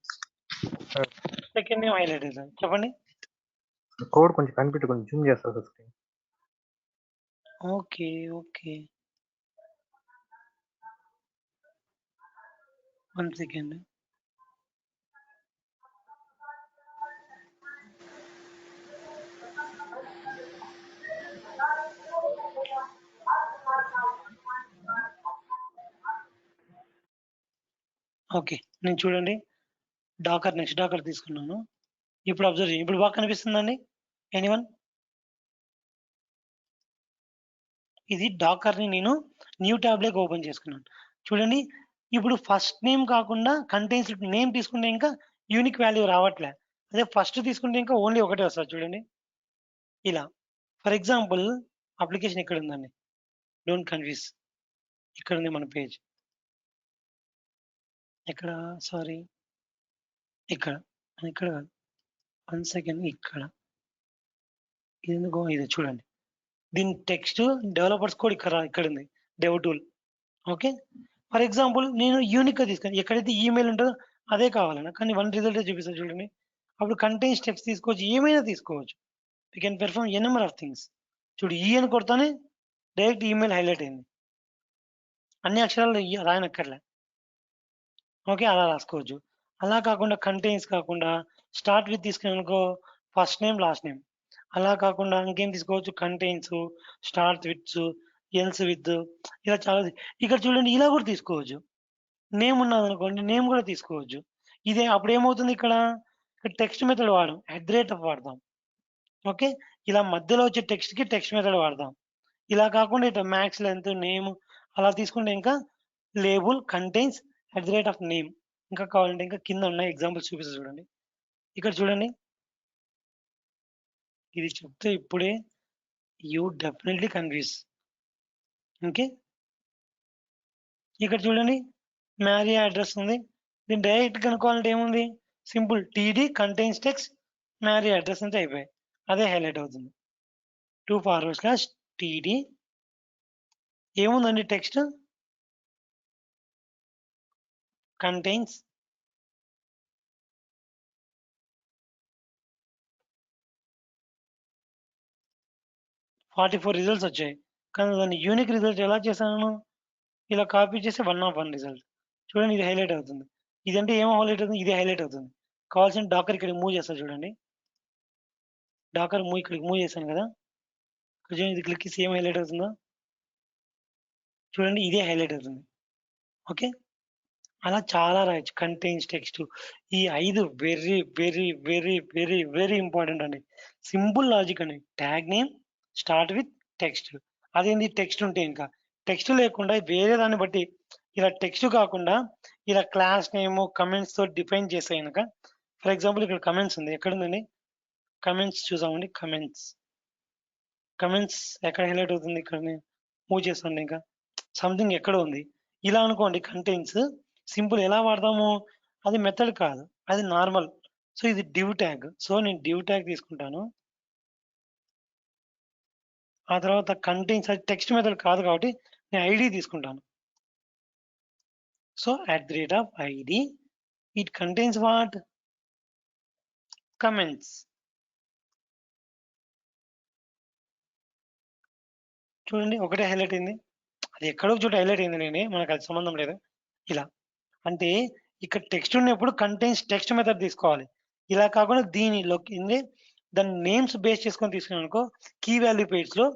సెకండ్ నేమ్ హైలైట్ అవుతుంది. చెప్పండి. కోడ్ కొంచెం కనిపెట్టి కొంచెం జూమ్ చేస్తారు screen. Okay okay, 1 second. Okay, నేను చూడండి డాకర్, నెక్స్ట్ డాకర్ తీసుకున్నాను. ఇప్పుడు అబ్జర్వ్ చేయండి, ఇప్పుడు బాగా కనిపిస్తుందండి ఎనీవన్? ఇది డాకర్ని నేను న్యూ ట్యాబ్లోకి ఓపెన్ చేసుకున్నాను. చూడండి, ఇప్పుడు ఫస్ట్ నేమ్ కాకుండా కంటెంట్స్ నేమ్ తీసుకుంటే ఇంకా యూనిక్ వాల్యూ రావట్లే. అదే ఫస్ట్ తీసుకుంటే ఇంకా ఓన్లీ ఒకటే వస్తుంది. చూడండి ఇలా. ఫర్ ఎగ్జాంపుల్ అప్లికేషన్ ఇక్కడ ఉందండి, డోంట్ కన్ఫ్యూజ్. ఇక్కడ ఉంది మన పేజ్, ఎక్కడ సారీ, ఇక్కడ ఇక్కడ కాదు, 1 సెకండ్, ఇక్కడ ఇది ఎందుకో ఇది చూడండి. దీని టెక్స్ట్ డెవలపర్స్ కోడ్ ఇక్కడ ఉంది, dev tool. Okay, for example నేను యూనిక్గా తీసుకొని ఎక్కడైతే ఈమెయిల్ ఉంటుందో అదే కావాలన్నా, కానీ 1 రిజల్టే చూపిస్తాను చూడండి. అప్పుడు కంటెంట్స్ టెక్స్ట్ తీసుకోవచ్చు, ఏమైనా తీసుకోవచ్చు. You can perform a number of things. చూడు ఈ అని కొడతానే డైరెక్ట్ ఈమెయిల్ హైలైట్ అయింది, అన్ని అక్షరాలు రాయనక్కర్లే. ఓకే, అలా రాసుకోవచ్చు. అలా కాకుండా కంటెంట్స్ కాకుండా స్టార్ట్ విత్ తీసుకున్నానుకో ఫస్ట్ నేమ్ లాస్ట్ నేమ్. అలా కాకుండా ఇంకేం తీసుకోవచ్చు, కంటెంట్స్, స్టార్ట్ విత్, ఎల్స్ విత్, ఇలా చాలా. ఇక్కడ చూడండి ఇలా కూడా తీసుకోవచ్చు. నేమ్ ఉన్నది అనుకోండి నేమ్ కూడా తీసుకోవచ్చు. ఇదే అప్పుడు ఏమవుతుంది, ఇక్కడ టెక్స్ట్ మెథడ్ వాడడం, @ వాడదాం. ఓకే, ఇలా మధ్యలో వచ్చే టెక్స్ట్కి టెక్స్ట్ మెథడ్ వాడదాం. ఇలా కాకుండా ఇట్లా మ్యాక్స్ లెంత్ నేమ్ అలా తీసుకుంటే ఇంకా లేబుల్, కంటెంట్స్, @నేమ్. ఇంకా కావాలంటే ఇంకా కింద ఉన్న ఎగ్జాంపుల్స్ చూపిస్తా చూడండి. ఇక్కడ చూడండి, ఇది చెప్తే ఇప్పుడే యూ డెఫినెట్లీ కన్ఫ్యూజ్. ఓకే, ఇక్కడ చూడండి మ్యారీ అడ్రస్ ఉంది. దీన్ని డైరెక్ట్ కనుక్కోవాలంటే ఏముంది, simple TD contents text marry address అంటే అయిపోయాయి, అదే హైలైట్ అవుతుంది. /TD ఏముందండి టెక్స్ట్, కంటెంట్స్, /44 రిజల్ట్స్ వచ్చాయి. కానీ దాన్ని యూనిక్ రిజల్ట్ ఎలా చేశాను, ఇలా కాపీ చేసి 1 ఆఫ్ 1 రిజల్ట్. చూడండి ఇది హైలైట్ అవుతుంది. ఇదంటే ఏమో హైలైట్ అవుతుంది, ఇది హైలైట్ అవుతుంది. కావాల్సిన డాకర్ ఇక్కడికి మూవ్ చేస్తా చూడండి. డాకర్ మూవ్ ఇక్కడికి మూవ్ చేశాను కదా, ఇక్కడ చూడండి ఇది క్లిక్ చేసి ఏం హైలైట్ అవుతుందో చూడండి, ఇదే హైలైట్ అవుతుంది. ఓకే, అలా చాలా రాయొచ్చు. కంటైన్స్ టెక్స్ట్, ఈ 5 very very very very very important అండి. సింపుల్ లాజిక్ అండి. Tag name start with text. అదేంటి టెక్స్ట్ ఉంటే ఇంకా టెక్స్ట్ లేకుండా వేరే దాన్ని బట్టి ఇలా టెక్స్ట్ కాకుండా ఇలా క్లాస్ నేమ్ కమెంట్స్ తో డిఫైన్ చేస్తే కనుక, ఫర్ ఎగ్జాంపుల్ ఇక్కడ కమెంట్స్ ఉంది, ఎక్కడుందండి కమెంట్స్ చూసామండి. కమెంట్స్ ఎక్కడ హైలైట్ అవుతుంది, ఇక్కడ మూవ్ చేస్తాండి ఇంకా సంథింగ్ ఎక్కడ ఉంది ఇలా అనుకోండి. కంటెంట్స్ సింపుల్ ఎలా వాడతాము, అది మెథడ్ కాదు, అది నార్మల్. సో ఇది డివ్ ట్యాగ్. సో నేను డివ్ ట్యాగ్ తీసుకుంటాను. ఆ తర్వాత కంటెంట్స్, అది టెక్స్ట్ మెథడ్ కాదు కాబట్టి నేను ఐడి తీసుకుంటాను. So @id, it contains what, comments. చూడండి ఒకటే హైలైట్ అయింది, అది ఎక్కడో చోట హైలైట్ అయింది, మనకు అది సంబంధం లేదు. ఇలా అంటే ఇక్కడ టెక్స్ట్ ఉన్నప్పుడు కంటైన్స్ టెక్స్ట్ మెథడ్ తీసుకోవాలి. ఇలా కాకుండా దీనిలో దాని నేమ్స్ బేస్ చేసుకొని తీసుకున్నాం అనుకో, కీ వాల్యూ పేజ్ లో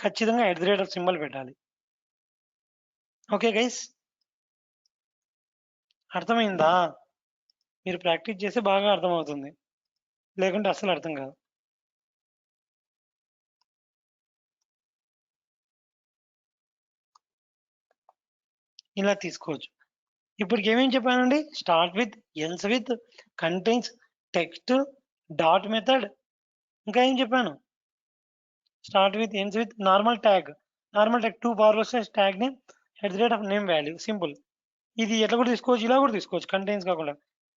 ఖచ్చితంగా సింబల్ పెట్టాలి. ఓకే గైస్, అర్థమైందా? మీరు ప్రాక్టీస్ చేస్తే బాగా అర్థమవుతుంది, లేకుంటే అస్సలు అర్థం కాదు. ఇలా తీసుకోవచ్చు. ఇప్పటికి ఏమేమి చెప్పానండి, start with, ends with, contains, text, dot method, ఇంకా ఏం చెప్పాను, start with, ends with, normal tag 2 forward slash tag name @name value. Simple. ఇది ఎట్లా కూడా తీసుకోవచ్చు, ఇలా కూడా తీసుకోవచ్చు, కంటైన్స్ కాకుండా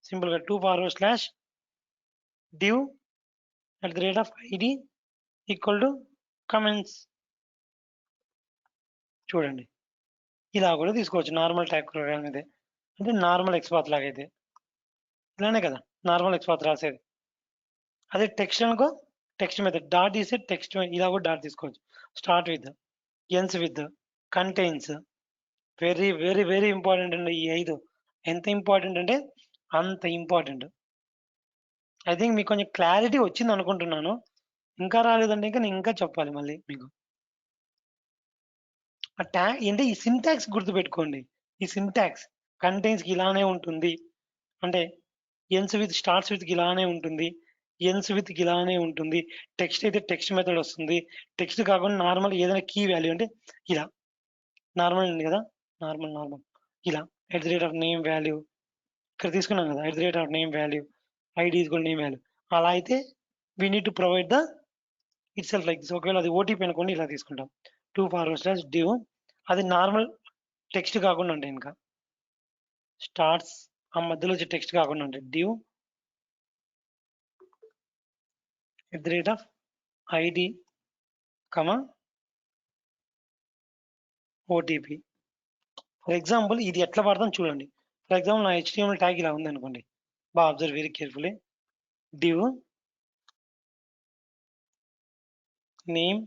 సింపుల్ గా 2 forward slash div @id equal to comments. చూడండి ఇలా కూడా తీసుకోవచ్చు, నార్మల్ ట్యాగ్ ప్రోగ్రామ్ ఇదే, అంటే నార్మల్ ఎక్స్పాత్ లాగా అయితే ఇలానే కదా నార్మల్ ఎక్స్పాత్ రాసేది. అదే టెక్స్ట్ అనుకో, టెక్స్ట్ మెథడ్ డాట్ తీస్తే టెక్స్ట్, ఇలా కూడా డాట్ తీసుకోవచ్చు. Start with, ends with, contains. Very very very important అండి ఈ 5. ఎంత ఇంపార్టెంట్ అంటే అంత ఇంపార్టెంట్. ఐ థింక్ మీకు కొంచెం క్లారిటీ వచ్చింది అనుకుంటున్నాను. ఇంకా రాలేదంటే ఇంకా నేను ఇంకా చెప్పాలి మళ్ళీ మీకు. ఆ ట్యాగ్ అంటే ఈ సింటాక్స్ గుర్తుపెట్టుకోండి. ఈ సింటాక్స్ కంటైన్స్ కి ఇలానే ఉంటుంది, అంటే ఎన్స్ విత్ స్టార్ట్స్ విత్ ఇలానే ఉంటుంది, ఎన్స్ విత్ ఇలానే ఉంటుంది. టెక్స్ట్ అయితే టెక్స్ట్ మెథడ్ వస్తుంది, టెక్స్ట్ కాకుండా నార్మల్ ఏదైనా కీ వాల్యూ అంటే ఇలా నార్మల్ ఉంది కదా, నార్మల్ ఇలా నేమ్ వాల్యూ ఇక్కడ తీసుకున్నాం కదా, name value, ID is name value. అలా అయితే we need to provide the it self like this. ఒకవేళ అది ఓటీపీ అనుకోండి, ఇలా తీసుకుంటాం 2 ఫార్వర్డ్ స్లాష్ div, అది నార్మల్ టెక్స్ట్ కాకుండా ఉంటాయి, ఇంకా స్టార్ట్స్ ఆ మధ్యలో వచ్చే టెక్స్ట్ కాకుండా ఉంటాయి, div @id, OTP. For example ఇది ఎట్లా వాడతాం చూడండి. ఫర్ ఎగ్జాంపుల్ నా HTML ట్యాగ్ ఇలా ఉంది అనుకోండి, బాగా observe very carefully. div name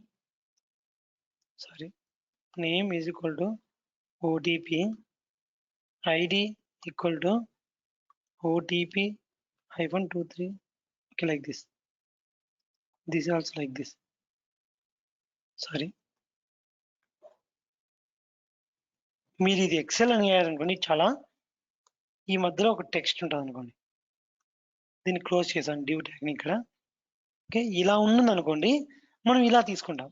is equal to OTP, ID equal to OTP -23, okay, like this. This is also like this. Sorry, మీరు ఇది ఎక్సెల్ అని అనుకోండి, చాలా ఈ మధ్యలో ఒక టెక్స్ట్ ఉంటుంది అనుకోండి, దీన్ని క్లోజ్ చేసాను డివ్ ట్యాగ్ ని ఇక్కడ. ఓకే, ఇలా ఉన్నది అనుకోండి, మనం ఇలా తీసుకుంటాం,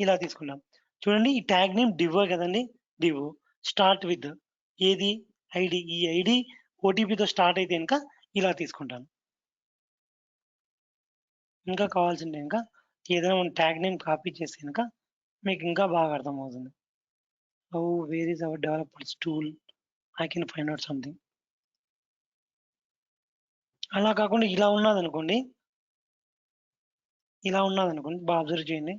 ఇలా తీసుకుంటాం. చూడండి ఈ ట్యాగ్ నేమ్ డివ్ కదండి, డివ్ స్టార్ట్ విత్ ఏది ఐడి, ఈ ఐడి ఓటీపీతో స్టార్ట్ అయితే ఇంకా ఇలా తీసుకుంటాను. ఇంకా కావాల్సింది ఇంకా ఏదైనా మనం ట్యాగ్ నేమ్ కాపీ చేస్తే కనుక మీకు ఇంకా బాగా అర్థమవుతుంది. How where is our developers tool, I can find out something. అలా కాకుండా ఇలా ఉన్నదనుకోండి, బాగా అబ్జర్వ్ చేయండి.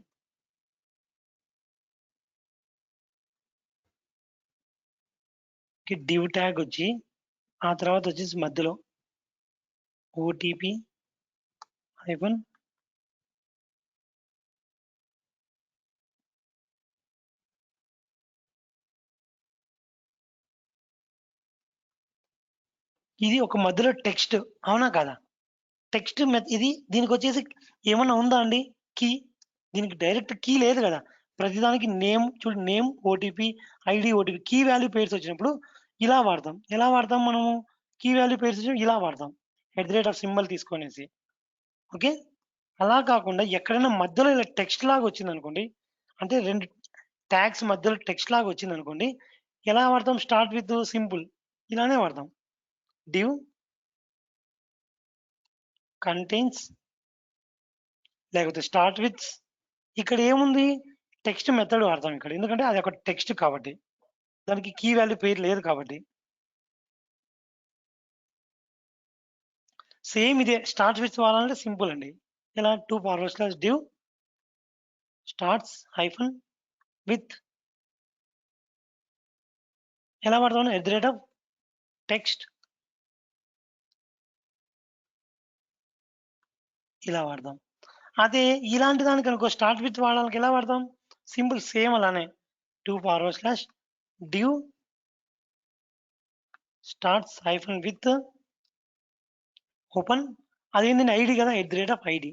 డివ్ ట్యాగ్ వచ్చి ఆ తర్వాత వచ్చేసి మధ్యలో ఓటీపీ హైఫన్ ఇది ఒక మధ్యలో టెక్స్ట్ అవునా కాదా? టెక్స్ట్ ఇది దీనికి వచ్చేసి ఏమన్నా ఉందా అండి కీ? దీనికి డైరెక్ట్ కీ లేదు కదా. ప్రతిదానికి నేమ్ చూడండి, name OTP, ID OTP, key value pairs వచ్చినప్పుడు ఇలా వాడతాం. ఎలా వాడతాం మనము? కీ వాల్యూ పేర్స్ వచ్చినప్పుడు ఇలా వాడతాం. సింబల్ తీసుకొనేసి. ఓకే. అలా కాకుండా ఎక్కడైనా మధ్యలో ఇలా టెక్స్ట్ లాగా వచ్చిందనుకోండి, అంటే 2 ట్యాగ్స్ మధ్యలో టెక్స్ట్ లాగా వచ్చిందనుకోండి, ఎలా వాడతాం? స్టార్ట్ విత్ సింపుల్ ఇలానే వాడతాం. డివ్ కంటైన్స్ లేకపోతే స్టార్ట్ విత్. ఇక్కడ ఏముంది? టెక్స్ట్ మెథడ్ వాడతాం ఇక్కడ. ఎందుకంటే అది ఒక టెక్స్ట్ కాబట్టి. దానికి కీ వాల్యూ పేరు లేదు కాబట్టి. సేమ్ ఇదే స్టార్ట్ విత్ వాడాలంటే సింపుల్ అండి. ఇలా 2 div స్టార్ట్స్ హైఫన్ విత్ ఎలా వాడతాం? టెక్స్ట్ ఇలా వాడదాం. అదే ఇలాంటి దానికి అనుకో స్టార్ట్ విత్ వాడడానికి ఎలా వాడతాం? సింపుల్ సేమ్ అలానే 2 div starts hyphen with open. అదేంటండి ఐడి కదా, @id.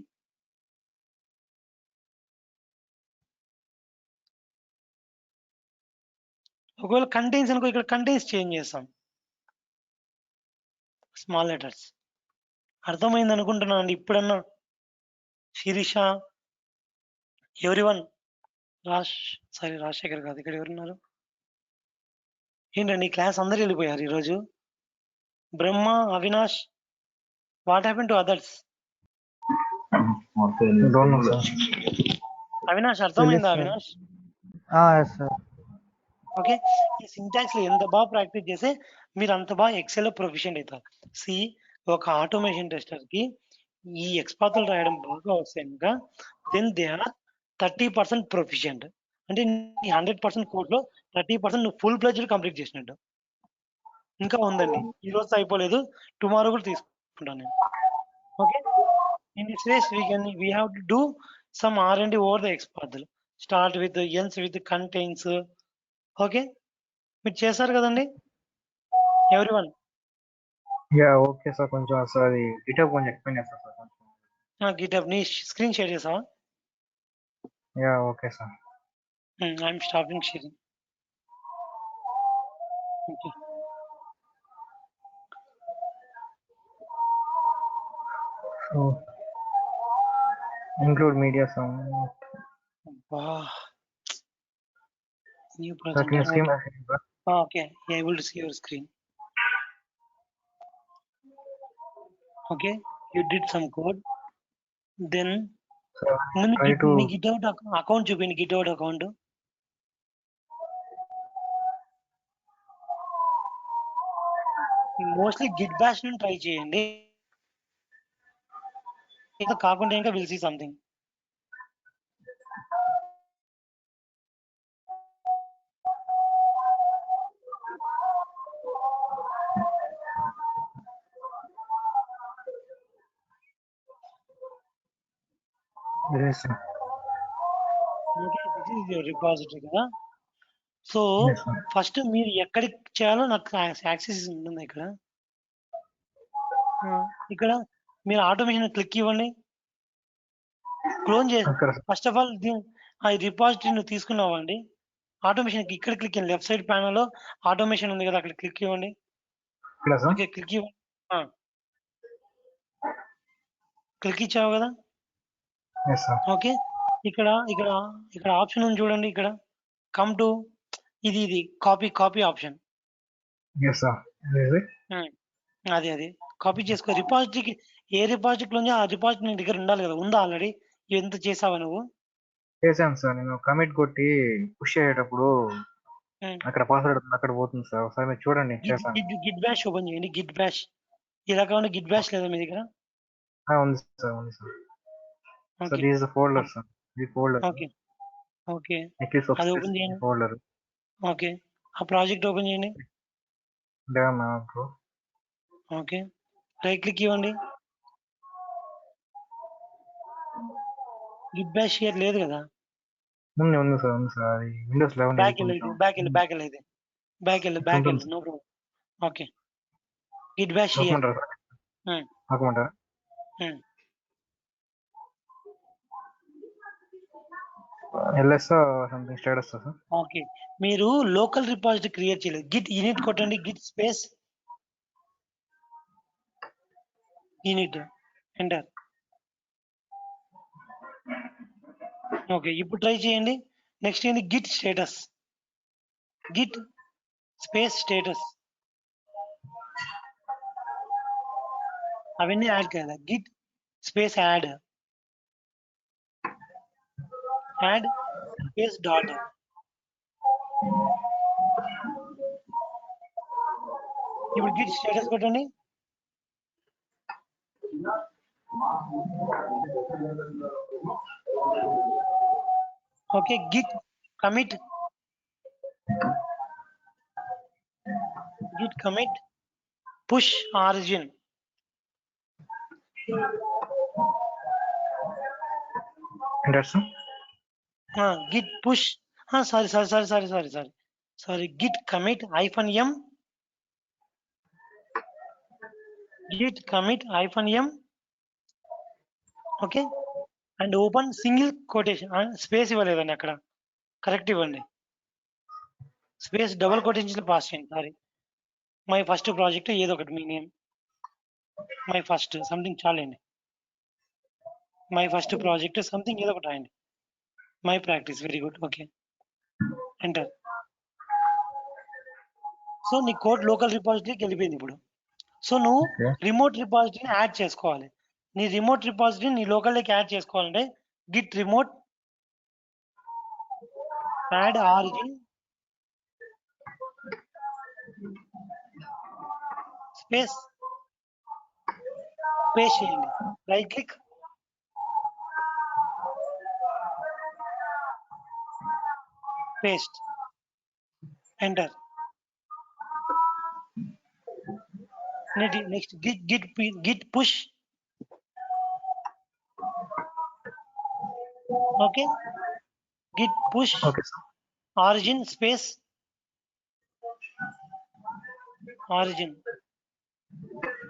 ఒకవేళ కంటైన్స్ అనుకో, ఇక్కడ కంటైన్స్ చేంజ్ చేస్తాం. Small letters. అర్థమైంది అనుకుంటున్నాను అండి. ఇప్పుడన్నా శిరీష, ఎవ్రీవన్, రాజశేఖర్ కాదు, ఇక్కడ ఎవరున్నారు? ఏంటండి క్లాస్ అందరు వెళ్ళిపోయారు ఈరోజు. Brahma, Avinash, what happen to others? Don't know, sir. Avinash అర్థమైందా? Avinash Yes, sir. ఓకే. ఈ సింటాక్స్ లో ఎంత బాగా ప్రాక్టీస్ చేస్తే మీరు అంత బాగా ఎక్సెల్ లో ప్రొఫిషియంట్ అవుతారు. ఒక ఆటోమేషన్ టెస్టర్ కి ఈ ఎక్స్పాతులు రాయడం బాగా వస్తాయి ఇంకా దెన్ దే ఆర్ 30% ప్రొఫిషియంట్. అంటే నీ 100% కోడ్ లో 30% నువ్వు ఫుల్ ప్లెడ్జ్డ్ కంప్లీట్ చేసినట్టు. ఇంకా ఉందండి, ఈ రోజు అయిపోలేదు, టుమారో కూడా తీసుకుంటాను నేను. Okay. In this ways we have to do some R&D over the ఎక్స్పాతులు. Start with ends with contains. Okay. మీరు చేశారు కదండి ఎవ్రీవన్? Yeah, okay, sir. కొంచెం సార్ అది GitHub కొంచెం ఎక్స్ప్లెయిన్ చేస్తారు సార్ కొంచెం. గిటప్ నీ స్క్రీన్ షేర్ చేసావా? Yeah, okay, sir. I'm stopping sharing. Okay. So, include media sound. వా న్యూ Sir, can you see presenter. my screen, sir? Okay, able to see your screen. Okay, you did some code. Then Sir, ముందు try to. మీ గిట్అవుట్ అకౌంట్ చూపిండి. గిట్అవుట్ అకౌంట్ మోస్ట్లీ గిట్ బ్యాష్ నుండి ట్రై చేయండి. ఇంకా కాకుండా ఇంకా will see something. Yes, sir. Okay, this is your repository కదా. So Yes, sir. ఫస్ట్ మీరు ఎక్కడికి చేయాలో నాకు యాక్సెస్ ఉంటుంది ఇక్కడ. ఇక్కడ మీరు ఆటోమేషన్ క్లిక్ ఇవ్వండి. క్లోన్ చేసి అక్కడ ఫస్ట్ ఆఫ్ ఆల్ ఆ రిపాజిటరీ నువ్వు తీసుకున్నావండి. ఆటోమేషన్ ఇక్కడ క్లిక్ ఇవ్వండి. లెఫ్ట్ సైడ్ ప్యానల్ లో ఆటోమేషన్ ఉంది కదా, అక్కడ క్లిక్ ఇవ్వండి. ఇక్కడ సార్. ఓకే, క్లిక్ ఇవ్వండి. క్లిక్ ఇచ్చావు కదా. Yes, sir. ఓకే, ఇక్కడ ఇక్కడ ఇక్కడ ఆప్షన్ ఉంది చూడండి. ఇక్కడ కమ్ టు ఇది copy option. Yes, sir. Is it? అది కాపీ చేసుకో. రిపాజిటరీకి ఏ రిపాజిటరీలో ఉందో ఆ రిపాజిటరీ నీ దగ్గర ఉండాలి కదా. ఉందా ఆల్రెడీ? ఎంత చేసావా నువ్వు? చేశాను సార్. నేను కమిట్ కొట్టి పుష్ అయ్యేటప్పుడు అక్కడ పాస్వర్డ్ అక్కడ పోతుంది సార్. ఒకసారి మీరు చూడండి. చేశాను. గిట్ బ్యాష్ ఓపెన్ చేయండి. గిట్ బ్యాష్ ఇలా కాకుండా గిట్ బ్యాష్ లేదా మీ దగ్గర? ఉంది సార్, ఉంది sir. So okay, this is the folder sir. ఈ ఫోల్డర్. ఓకే, ఓకే, ఎక్లిప్స్ అది ఓపెన్ చేయండి. ఫోల్డర్. ఓకే, ఆ ప్రాజెక్ట్ ఓపెన్ చేయండి. Demo bro. Okay, right click ఇవ్వండి. గిట్ బ్యాష్ హియర్ లేదు కదా. ఉంది సార్, ఉంది సార్. అది విండోస్ 11 బ్యాక్ వెళ్ళి no problem. Okay, git bash here. ఆపమంటారా Hmm. ఆపమంటారా Hmm. LS something status sir okay, మీరు లోకల్ రిపాజిటరీ క్రియేట్ చేయలేదు. గిట్ ఇనిట్ కొట్టండి, Git space in it, enter. Okay, ఇప్పుడు ట్రై చేయండి. నెక్స్ట్ ఏంటి? Git status, Git space status, అవన్నీ యాడ్ కదా. Git space add, add space dot. ఇప్పుడు గిట్ స్టేటస్ కొట్టండి. Okay, Git commit, Git commit push origin. Enter sir git push, sorry, git commit -m, git commit -m, okay, and open single quotation, space ఇవ్వలేదండి అక్కడ, కరెక్ట్ ఇవ్వండి. స్పేస్ డబుల్ కొటేషన్ పాస్ చేయండి. సారీ, మై ఫస్ట్ ప్రాజెక్ట్ ఏదో ఒకటి మీ నేమ్, మై ఫస్ట్ సంథింగ్ చాలండి, మై ఫస్ట్ ప్రాజెక్ట్ సంథింగ్ ఏదో ఒకటి రాయండి. My practice, very good. Okay, enter. So నీ కోడ్ లోకల్ రిపాజిటరీకి వెళ్ళిపోయింది ఇప్పుడు. సో నువ్వు రిమోట్ రిపాజిటరీని యాడ్ చేసుకోవాలి. నీ రిమోట్ రిపాజిటరీ నీ లోకల్లోకి యాడ్ చేసుకోవాలంటే git remote add origin space paste చేయండి. Right click, paste, enter. Next git push. Okay, git push okay sir origin space origin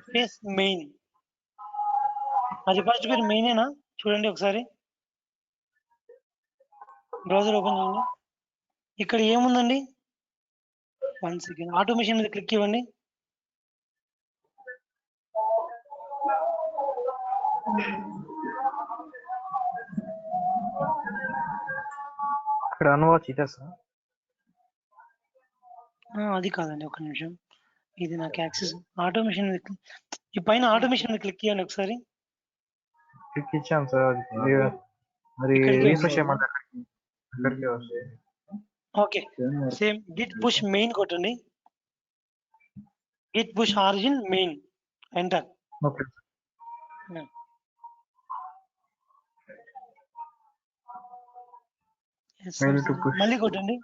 space main. ఆ రిపాజిటరీ పేరు మెయినేనా చూడండి ఒకసారి, బ్రౌజర్ ఓపెన్ చేయండి. ఇక్కడ ఏముందండి? 1 సెకండ్, ఆటోమేషన్ మీద క్లిక్ ఇవ్వండి. ఇక్కడ అన్వాచ్ ఇదే సార్ అది కాదండి, ఒక నిమిషం, ఇది నాకు యాక్సెస్. ఆటోమేషన్ మీద ఈ పైన ఆటోమేషన్ మీద క్లిక్ చేయండి ఒకసారి. క్లిక్ ఇచ్చాను సార్ అది మరి ఇక్కడికి రీఫ్రెష్ వస్తుంది. చేయమంటే అక్కడికే వస్తాయి. Okay, same git push main కొట్టండి, git push origin main, enter. Okay mail to push మళ్ళీ కొట్టండి.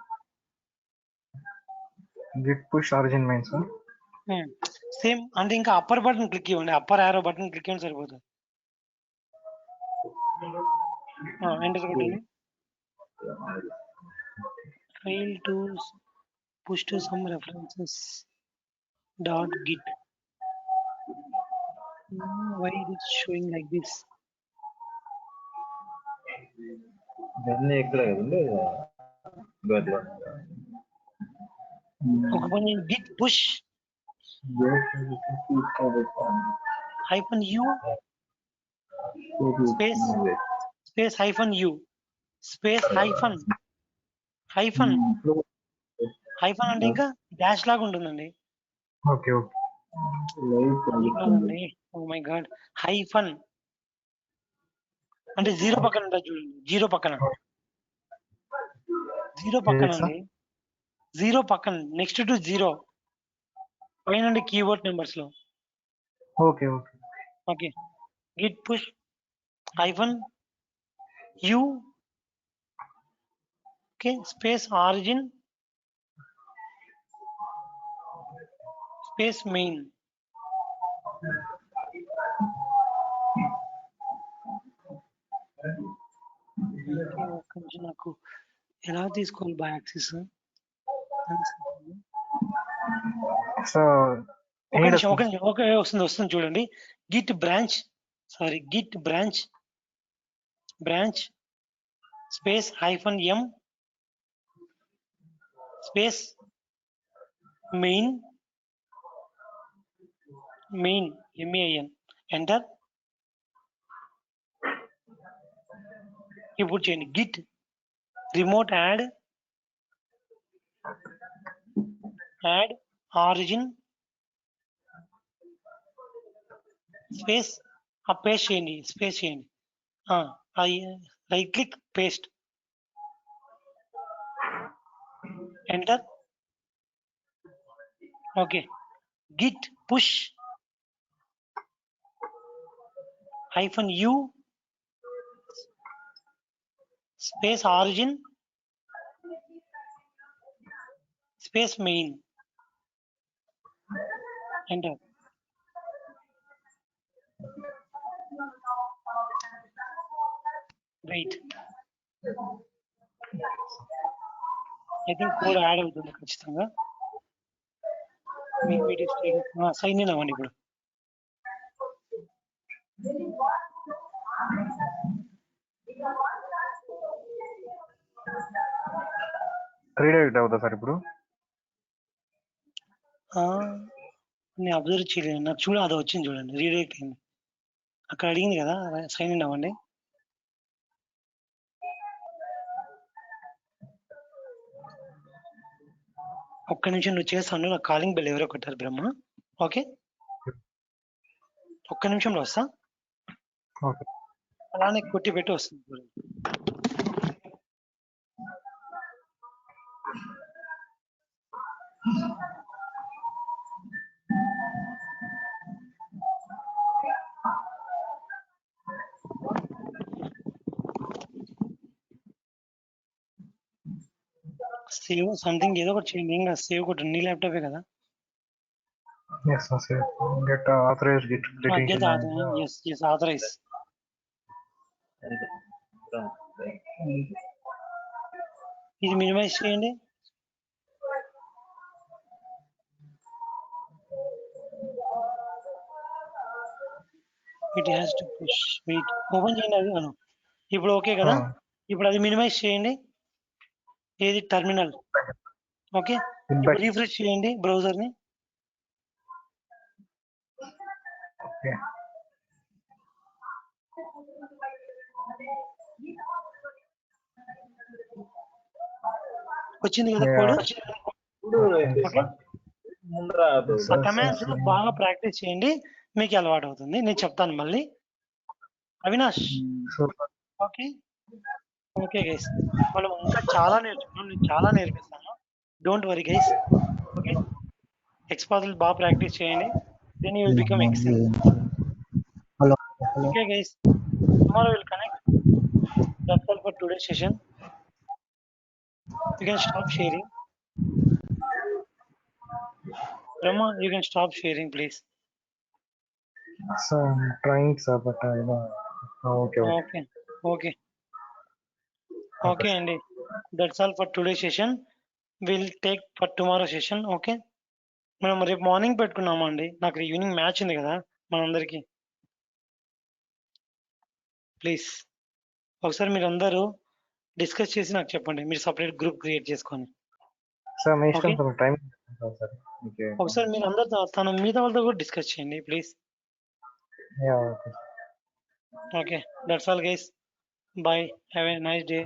Git push origin main sir same, అంటే ఇంకా అప్పర్ బటన్ క్లిక్ ఇవ్వండి, అప్పర్ యారో బటన్ క్లిక్ ఇవ్వండి సరిపోతుంది. ఎంటర్ కొట్టండి. File to push to some references dot git. why it is showing like this? ఇవన్నీ ఎక్కడ ఉంది ఒక పని, git push -u space space -u space hyphen అంటే ఇంకా డాష్ లాగా ఉంటుందండి. Okay okay oh my God, hyphen అంటే జీరో పక్కన ఉంటుంది చూడండి, జీరో పక్కన అండి, జీరో పక్కన నెక్స్ట్ టు జీరో పైన కీబోర్డ్ నెంబర్స్ లో. Okay okay okay, git push -u okay space origin space main. నాకు ఎలా తీసుకోవాలి బై యాక్సిస్? సో ఒక నిమిషం ఓకే వస్తుంది చూడండి. Git branch space -m space main main enter. ఇప్పుడు చేయండి git remote add origin space paste చేయండి right click paste enter. Okay git push -u space origin space main enter. Wait, I think code add అవుతుంది ఖచ్చితంగా. మీకు వీడియో స్టేటస్ సైన్ ఇన్ అవ్వండి. ఇప్పుడు రీడైరెక్ట్ అవుతా సార్ ఇప్పుడు? నేను అబ్జర్వ్ చేయలేదు, నాకు అది వచ్చింది చూడండి, రీడైరెక్ట్ అయింది. అక్కడ అడిగింది కదా సైన్ ఇన్ అవ్వండి. ఒక్క నిమిషం నువ్వు చేస్తాను, నాకు కాలింగ్ బెల్ ఎవరో కొట్టారు బ్రహ్మ. ఓకే ఒక్క నిమిషంలో వస్తా. అలానే కొట్టి పెట్టి వస్తుంది. సేవ్ సంథింగ్ ఏదో ఒకటి చేయండి. ఇంకా సేవ్ కొట్టు, నీ ల్యాప్టాపే కదా. Yes, sir. Get authorized git Get authorized. Yes, authorize. ఇది మినిమైజ్ చేయండి. It has to push. Wait, open చేయండి అది. ఇప్పుడు ఓకే కదా. ఇప్పుడు అది మినిమైజ్ చేయండి. ఏది టెర్మినల్. ఓకే ఇప్పుడు రిఫ్రెష్ చేయండి బ్రౌజర్ ని. వచ్చింది కదా కోడ్. కమాండ్స్ బాగా ప్రాక్టీస్ చేయండి, మీకు అలవాటు అవుతుంది. నేను చెప్తాను మళ్ళీ. అవినాష్ ఓకే ఓకే గైస్, మనం ఇంకా చాలా నేర్చుకున్నాం, నేను చాలా నేర్పిస్తాను. Don't worry guys. ఓకే ఎక్స్పాజిల్ బాగా ప్రాక్టీస్ చేయండి, then you will become excellent. Okay guys, tomorrow will connect. That's all for today session. You can stop sharing. Brahma, you can stop sharing, please. So I'm trying, sir, but I know. Okay, Andy. That's all for today's session. We'll take for tomorrow session. Okay. మనం రేపు మార్నింగ్ పెట్టుకున్నామండి. నాకు ఈవినింగ్ మ్యాచ్ ఉంది కదా మనందరికి. ప్లీజ్ ఒకసారి మీరు అందరూ డిస్కస్ చేసి నాకు చెప్పండి. మీరు సపరేట్ గ్రూప్ క్రియేట్ చేసుకొని. ఒకసారి మీరు అందరు తన మిగతా వాళ్ళతో కూడా డిస్కస్ చేయండి please. Okay that's all guys. Bye, have a nice day,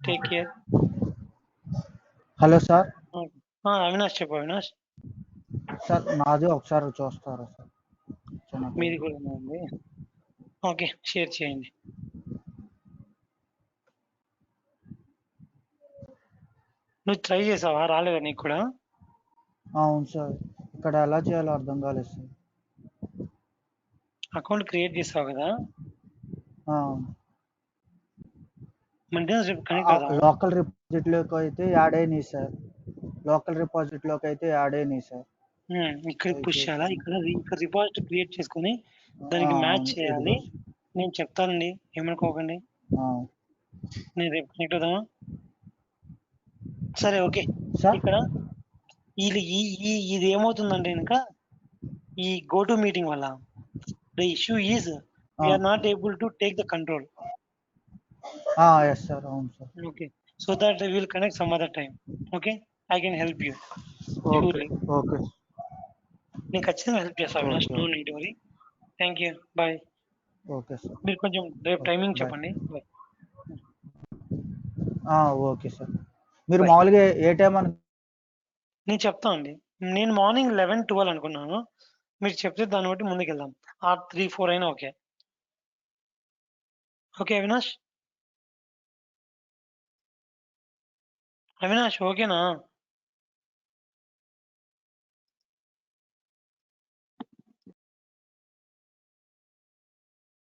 take care. Hello sir. Avinash చెప్పు. అవినాష్ సార్ నాది ఒకసారి చూస్తారా సార్? మీది కూడా ఉంది. ఓకే షేర్ చేయండి. నువ్వు ట్రై చేసావా? రాలేదా నీకు కూడా? అవును సార్, ఇక్కడ ఎలా చేయాలో అర్థం కాలేదు సార్. అకౌంట్ క్రియేట్ చేసావు కదా, లోకల్ రిపాజిటరీలోకి అయితే యాడ్ అయినాయి సార్. లోకల్ రిపాజిటరీలోకి అయితే యాడ్ అయినాయి సార్. ఇక్కడ పుష్ చేయాలా? ఇక్కడ రిపాజిటరీ క్రియేట్ చేసుకొని దానికి మ్యాచ్ చేయాలి. నేను చెప్తానండి, ఏమనుకోకండి. నేను రేపు కనెక్ట్ అవుదామా? సరే ఓకే. ఇక్కడ ఇది ఏమవుతుందంటే ఇంకా ఈ గో టు మీటింగ్ వల్ల the issue is we are not able to take the control. Yes sir, అవును sir. Okay, so that we will connect some other time. Okay, I can help you okay surely. Okay నేను ఖచ్చితంగా హెల్ప్ చేస్తాను Avinash, Okay. No need worry. Thank you, bye. Okay sir. మీరు కొంచెం రేపు టైమింగ్ Bye. చెప్పండి. Bye. Okay sir. మీరు Bye. మామూలుగా ఏ టైం అని నేను చెప్తా అండి. నేను మార్నింగ్ 11-12 అనుకున్నాను. మీరు చెప్తే దాన్ని బట్టి ముందుకు వెళ్దాం. 3-4 అయినా ఓకే. ఓకే అవినాష్, అవినాష్ ఓకేనా?